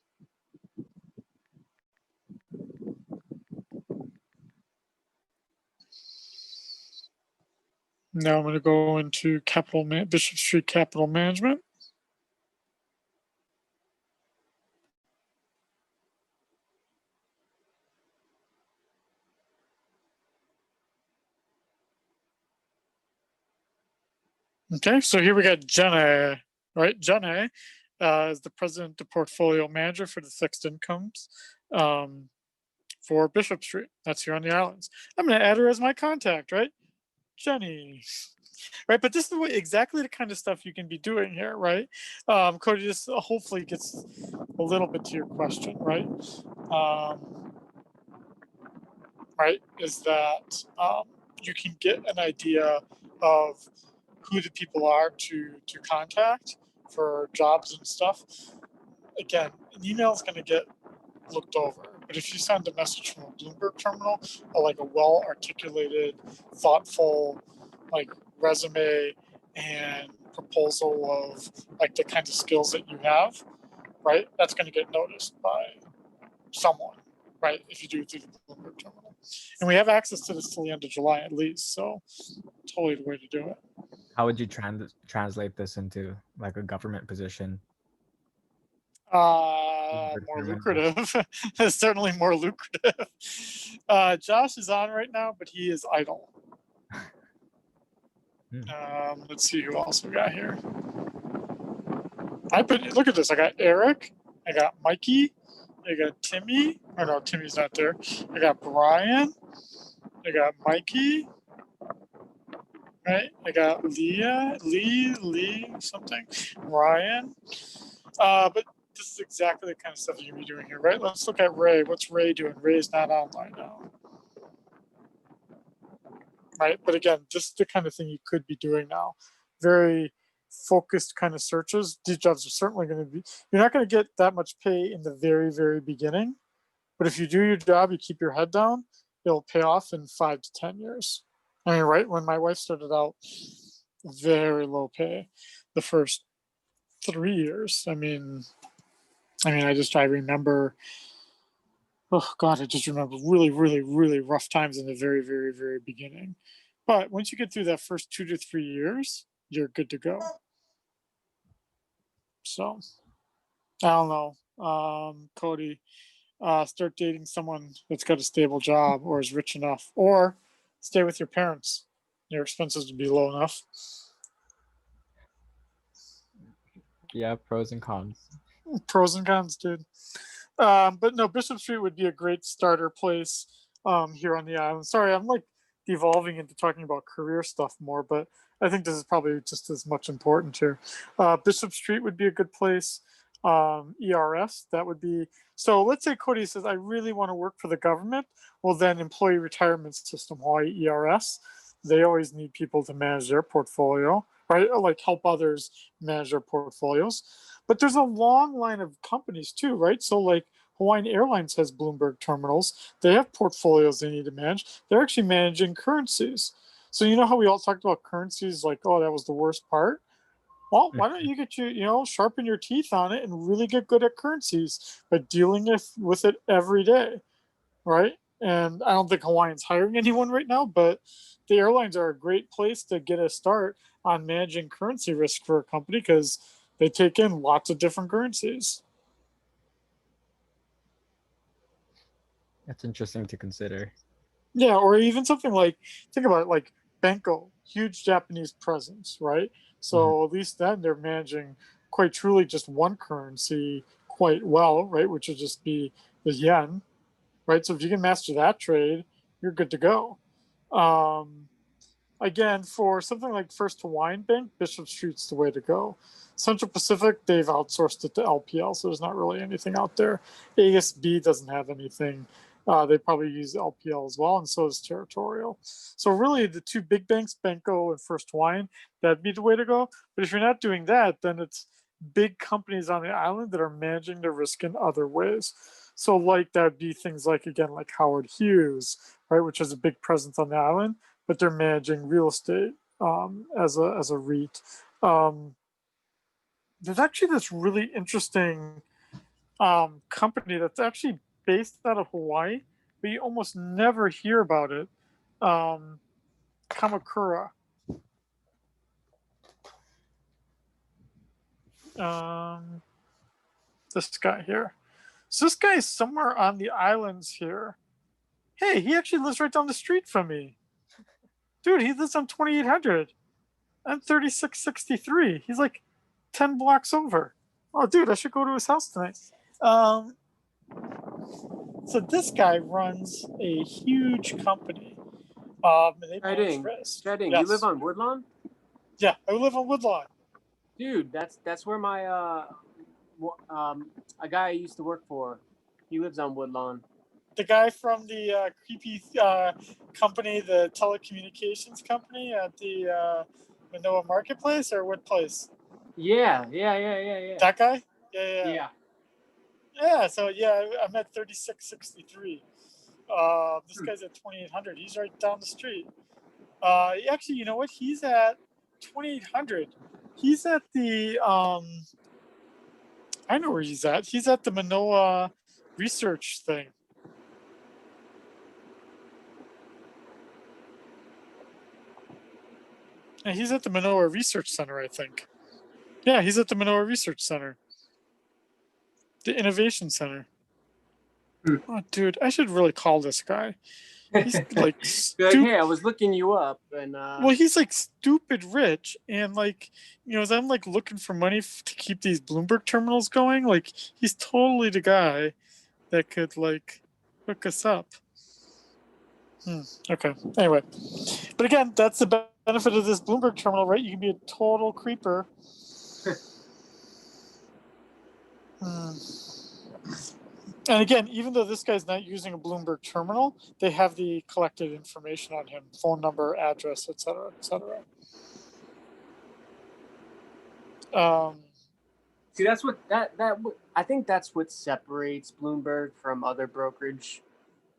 Now I'm going to go into Bishop Street Capital Management. Okay, so here we got Jenna, right? Jenna is the president, the portfolio manager for the fixed incomes for Bishop Street. That's here on the islands. I'm going to add her as my contact, right? Jenny, right? But this is exactly the kind of stuff you can be doing here, right? Cody, this hopefully gets a little bit to your question, right? Right, is that you can get an idea of who the people are to contact for jobs and stuff. Again, an email is going to get looked over, but if you send a message from a Bloomberg terminal or like a well-articulated, thoughtful, like resume and proposal of like the kinds of skills that you have, right? That's going to get noticed by someone, right? If you do it through the Bloomberg terminal, and we have access to this till the end of July at least, so totally the way to do it. How would you translate this into like a government position? More lucrative. Certainly more lucrative. Josh is on right now, but he is idle. Let's see who else we got here. Look at this. I got Eric. I got Mikey. I got Timmy. Oh no, Timmy's not there. I got Brian. I got Mikey. Right? I got Lee, something. Ryan. But this is exactly the kind of stuff you're gonna be doing here, right? Let's look at Ray. What's Ray doing? Ray's not online now. Right? But again, this is the kind of thing you could be doing now. Very focused kind of searches. These jobs are certainly going to be, you're not going to get that much pay in the very, very beginning. But if you do your job, you keep your head down, it'll pay off in 5 to 10 years. I mean, right when my wife started out, very low pay the first 3 years. I remember, oh God, I just remember really, really, really rough times in the very, very, very beginning. But once you get through that first 2 to 3 years, you're good to go. So, I don't know, Cody, start dating someone that's got a stable job or is rich enough, or stay with your parents. Your expenses would be low enough. Yeah, pros and cons. Pros and cons, dude. But no, Bishop Street would be a great starter place here on the island. Sorry, I'm like devolving into talking about career stuff more, but I think this is probably just as much important here. Bishop Street would be a good place. ERS, that would be, so let's say Cody says, I really want to work for the government. Well, then Employee Retirement System, Hawaii ERS, they always need people to manage their portfolio, right? Or like help others manage their portfolios. But there's a long line of companies too, right? So like Hawaiian Airlines has Bloomberg terminals. They have portfolios they need to manage. They're actually managing currencies. So you know how we all talked about currencies, like, oh, that was the worst part? Well, why don't you get sharpen your teeth on it and really get good at currencies by dealing with it every day, right? And I don't think Hawaiian's hiring anyone right now, but the airlines are a great place to get a start on managing currency risk for a company because they take in lots of different currencies. That's interesting to consider. Yeah, or even something like, think about it, like Benko, huge Japanese presence, right? So at least then they're managing quite truly just one currency quite well, right? Which would just be the yen, right? So if you can master that trade, you're good to go. Again, for something like First Hawaiian Bank, Bishop Street's the way to go. Central Pacific, they've outsourced it to LPL, so there's not really anything out there. ASB doesn't have anything. They probably use LPL as well, and so does Territorial. So really, the two big banks, Benko and First Hawaiian, that'd be the way to go. But if you're not doing that, then it's big companies on the island that are managing the risk in other ways. So like that'd be things like, again, like Howard Hughes, right, which has a big presence on the island, but they're managing real estate as a REIT. There's actually this really interesting company that's actually based out of Hawaii, but you almost never hear about it. Kamakura. This guy here. So this guy is somewhere on the islands here. Hey, he actually lives right down the street from me. Dude, he lives on 2800. I'm 3663. He's like 10 blocks over. Oh, dude, I should go to his house tonight. So this guy runs a huge company. They manage risk. Shedding, Yes. You live on Woodlawn? Yeah, I live on Woodlawn. Dude, that's where my a guy I used to work for, he lives on Woodlawn. The guy from the creepy company, the telecommunications company at the Manoa Marketplace, or what place? Yeah. That guy? Yeah. So I'm at 3663. This guy's at 2800. He's right down the street. Actually, you know what? He's at 2800. He's at the I know where he's at. He's at the Manoa research thing. Yeah, he's at the Manoa Research Center, I think. Yeah, he's at the Manoa Research Center. The Innovation Center. Oh, dude, I should really call this guy. He's like hey, I was looking you up, and well, he's like stupid rich, and like, as I'm like looking for money to keep these Bloomberg terminals going, like he's totally the guy that could like hook us up. Okay. Anyway, but again, that's the benefit of this Bloomberg terminal, right? You can be a total creeper. And again, even though this guy's not using a Bloomberg terminal, they have the collected information on him: phone number, address, etc., etc. See, that's what I think that's what separates Bloomberg from other brokerage.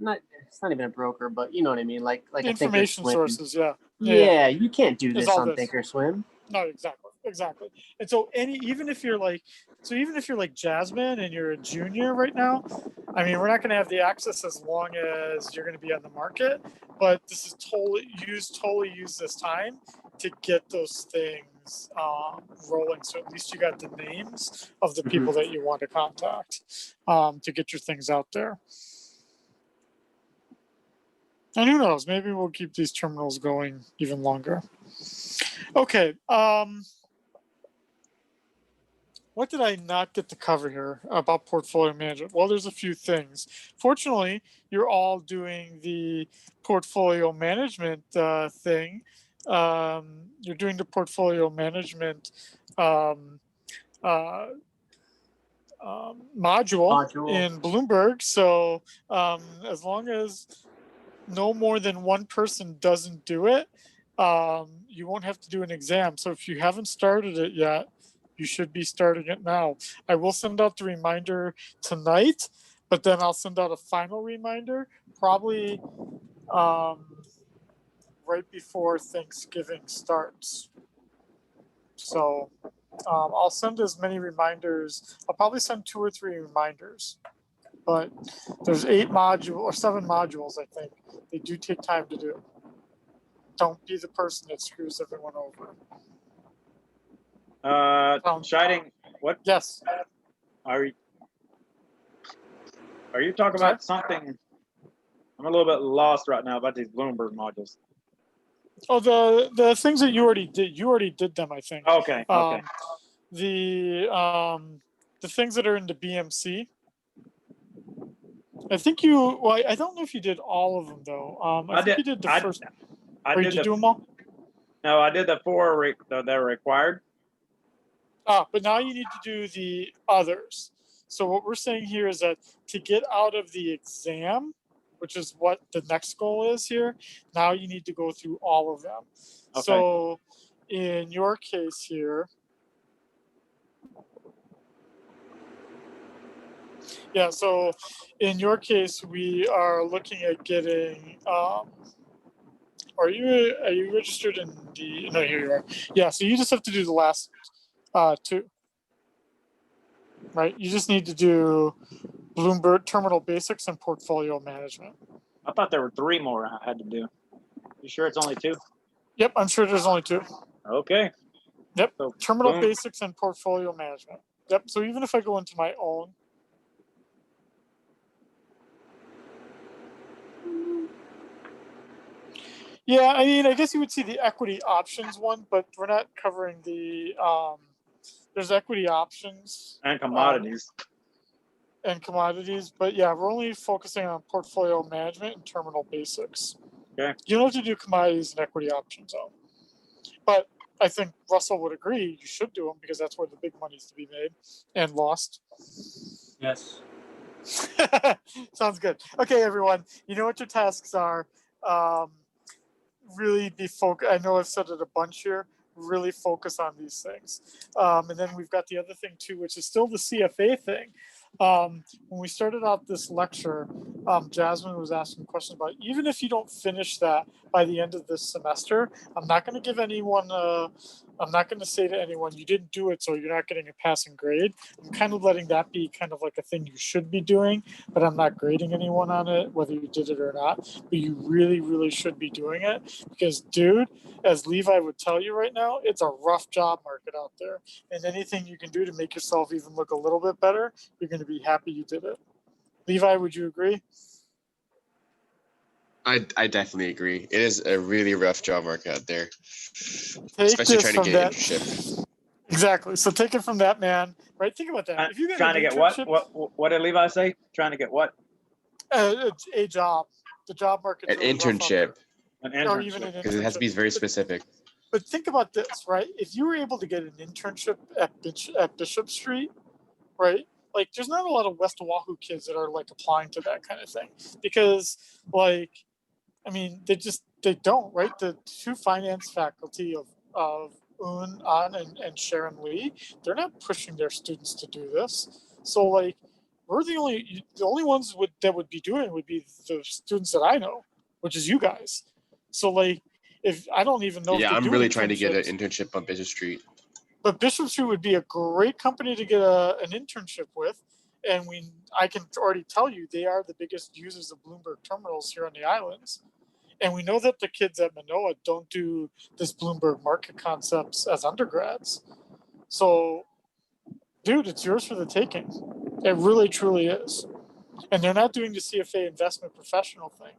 It's not even a broker, but you know what I mean. Like information sources, yeah. You can't do this on Thinkorswim. No, exactly. And so even if you're like Jasmine and you're a junior right now, I mean, we're not going to have the access as long as you're going to be on the market, but this is totally use this time to get those things rolling. So at least you got the names of the people that you want to contact to get your things out there. And who knows, maybe we'll keep these terminals going even longer. Okay. What did I not get to cover here about portfolio management? Well, there's a few things. Fortunately, you're all doing the portfolio management thing. You're doing the portfolio management module in Bloomberg. So as long as no more than one person doesn't do it, you won't have to do an exam. So if you haven't started it yet, you should be starting it now. I will send out the reminder tonight, but then I'll send out a final reminder probably right before Thanksgiving starts. So I'll send as many reminders. I'll probably send 2 or 3 reminders, but there's 7 modules, I think. They do take time to do. Don't be the person that screws everyone over. Shining, what Yes. are you talking about something? I'm a little bit lost right now about these Bloomberg modules. Oh, the things that you already did them, I think. Okay. Okay. The things that are in the BMC. I think you. Well, I don't know if you did all of them though. I think you did the first. Did you do them all? No, I did the 4 that are required. But now you need to do the others. So what we're saying here is that to get out of the exam, which is what the next goal is here, now you need to go through all of them. Okay. So in your case here, so in your case, we are looking at getting, are you registered in the, no, here you are. Yeah, so you just have to do the last 2. Right, you just need to do Bloomberg Terminal Basics and Portfolio Management. I thought there were 3 more I had to do. You sure it's only 2? Yep, I'm sure there's only 2. Okay. Yep, so Terminal Basics and Portfolio Management. Yep, so even if I go into my own. Yeah, I mean, I guess you would see the equity options one, but we're not covering the, there's equity options. And commodities. But yeah, we're only focusing on portfolio management and terminal basics. Okay. You don't have to do commodities and equity options though. But I think Russell would agree you should do them because that's where the big money is to be made and lost. Yes. Sounds good. Okay, everyone. You know what your tasks are. Really be focused. I know I've said it a bunch here. Really focus on these things. And then we've got the other thing too, which is still the CFA thing. When we started out this lecture, Jasmine was asking questions about, even if you don't finish that by the end of this semester, I'm not going to give anyone, I'm not going to say to anyone, you didn't do it, so you're not getting a passing grade. I'm kind of letting that be kind of like a thing you should be doing, but I'm not grading anyone on it, whether you did it or not. But you really, really should be doing it because, dude, as Levi would tell you right now, it's a rough job market out there. And anything you can do to make yourself even look a little bit better, you're going to be happy you did it. Levi, would you agree? I definitely agree. It is a really rough job market out there, especially trying to get an internship. Exactly. So take it from that man, right? Think about that. If you get trying to get what did Levi say? Trying to get what? A job. The job market. An internship. An internship. Or even an internship. Because it has to be very specific. But think about this, right? If you were able to get an internship at Bishop Street, right? Like, there's not a lot of West Oahu kids that are like applying to that kind of thing because, like, I mean, they don't, right? The 2 finance faculty of Un, An, and Sharon Lee, they're not pushing their students to do this. So, like, we're the only ones that would be doing it would be the students that I know, which is you guys. So, like, if I don't even know. Yeah, I'm really trying to get an internship on Bishop Street. But Bishop Street would be a great company to get an internship with. And I can already tell you they are the biggest users of Bloomberg terminals here on the islands. And we know that the kids at Manoa don't do this Bloomberg market concepts as undergrads. So, dude, it's yours for the taking. It really, truly is. And they're not doing the CFA investment professional thing,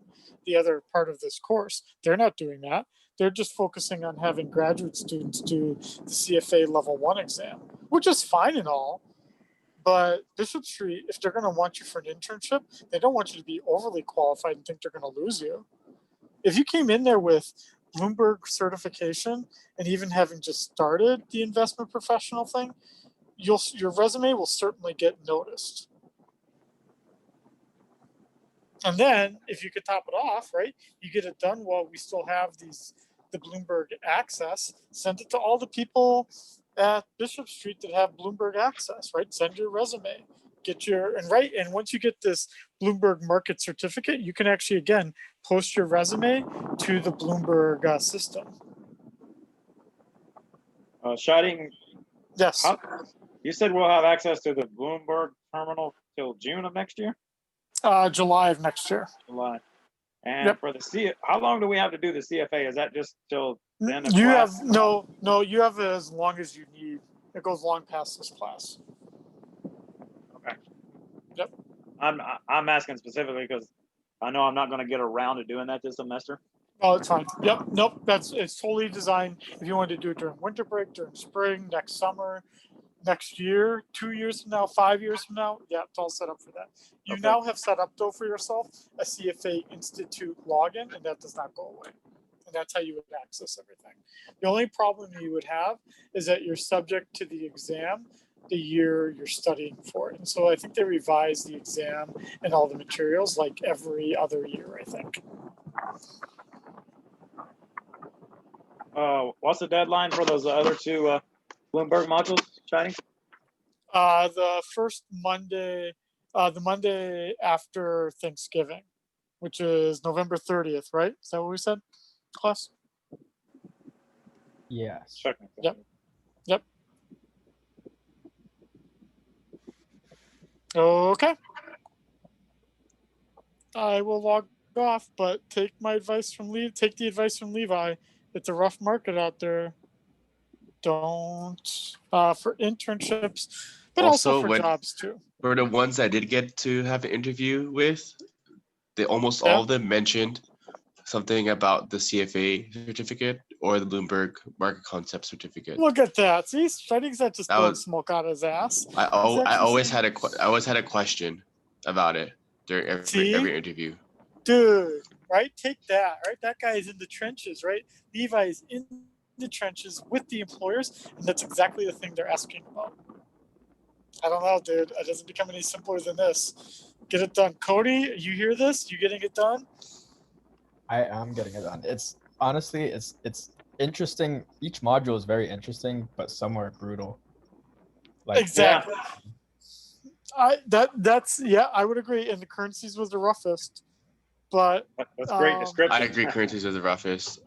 the other part of this course. They're not doing that. They're just focusing on having graduate students do the CFA level 1 exam, which is fine and all. But Bishop Street, if they're going to want you for an internship, they don't want you to be overly qualified and think they're going to lose you. If you came in there with Bloomberg certification and even having just started the investment professional thing, your resume will certainly get noticed. And then if you could top it off, right, you get it done while we still have these the Bloomberg access, send it to all the people at Bishop Street that have Bloomberg access, right? Send your resume, and once you get this Bloomberg market certificate, you can actually, again, post your resume to the Bloomberg system. Shading, Yes. you said we'll have access to the Bloomberg terminal till June of next year? July of next year. July. And Yep. for the how long do we have to do the CFA? Is that just till the end of You class? have no. You have as long as you need. It goes long past this class. Okay. Yep. I'm asking specifically because I know I'm not going to get around to doing that this semester. Oh, it's fine. Yep. Nope. It's totally designed. If you want to do it during winter break, during spring, next summer, next year, 2 years from now, 5 years from now, yeah, it's all set up for that. You Okay. now have set up though for yourself a CFA Institute login, and that does not go away. And that's how you would access everything. The only problem you would have is that you're subject to the exam the year you're studying for it. And so I think they revise the exam and all the materials like every other year, I think. What's the deadline for those other two Bloomberg modules, Shiny? The first Monday, the Monday after Thanksgiving, which is November 30th, right? Is that what we said, class? Yes. Yep. Yep. Okay. I will log off, but take the advice from Levi. It's a rough market out there. Don't for internships, but also for jobs too. For the ones I did get to have an interview with, almost Yeah. all of them mentioned something about the CFA certificate or the Bloomberg Market Concept certificate. Look at that. See, Shiny's not just That blowing was- smoke out of his ass. I He's actually always saying- had a question about it during See? every interview. Dude, right? Take that, right? That guy is in the trenches, right? Levi is in the trenches with the employers, and that's exactly the thing they're asking about. I don't know, dude. It doesn't become any simpler than this. Get it done. Cody, you hear this? You getting it done? I am getting it done. It's honestly, it's interesting. Each module is very interesting, but some are brutal. Like Exactly. That's I would agree. And the currencies was the roughest, but That's great description. I agree, currencies are the roughest.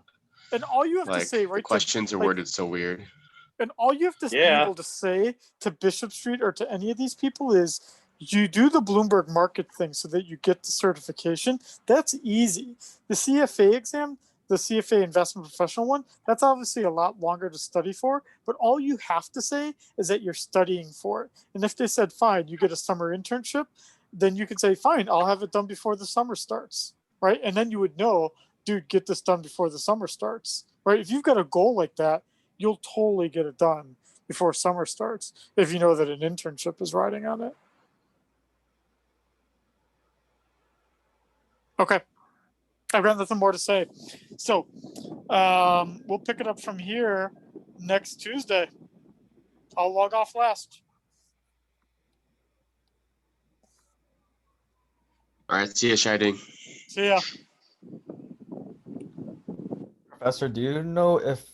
and all you have to Like say, right? the questions are worded so weird. And all you have to be Yeah. able to say to Bishop Street or to any of these people is you do the Bloomberg market thing so that you get the certification. That's easy. The CFA exam, the CFA investment professional one, that's obviously a lot longer to study for, but all you have to say is that you're studying for it. And if they said, fine, you get a summer internship, then you could say, fine, I'll have it done before the summer starts, right? And then you would know, dude, get this done before the summer starts, right? If you've got a goal like that, you'll totally get it done before summer starts if you know that an internship is riding on it. Okay. I've got nothing more to say. So we'll pick it up from here next Tuesday. I'll log off last. All right, see you, Shining. See ya. Professor, do you know if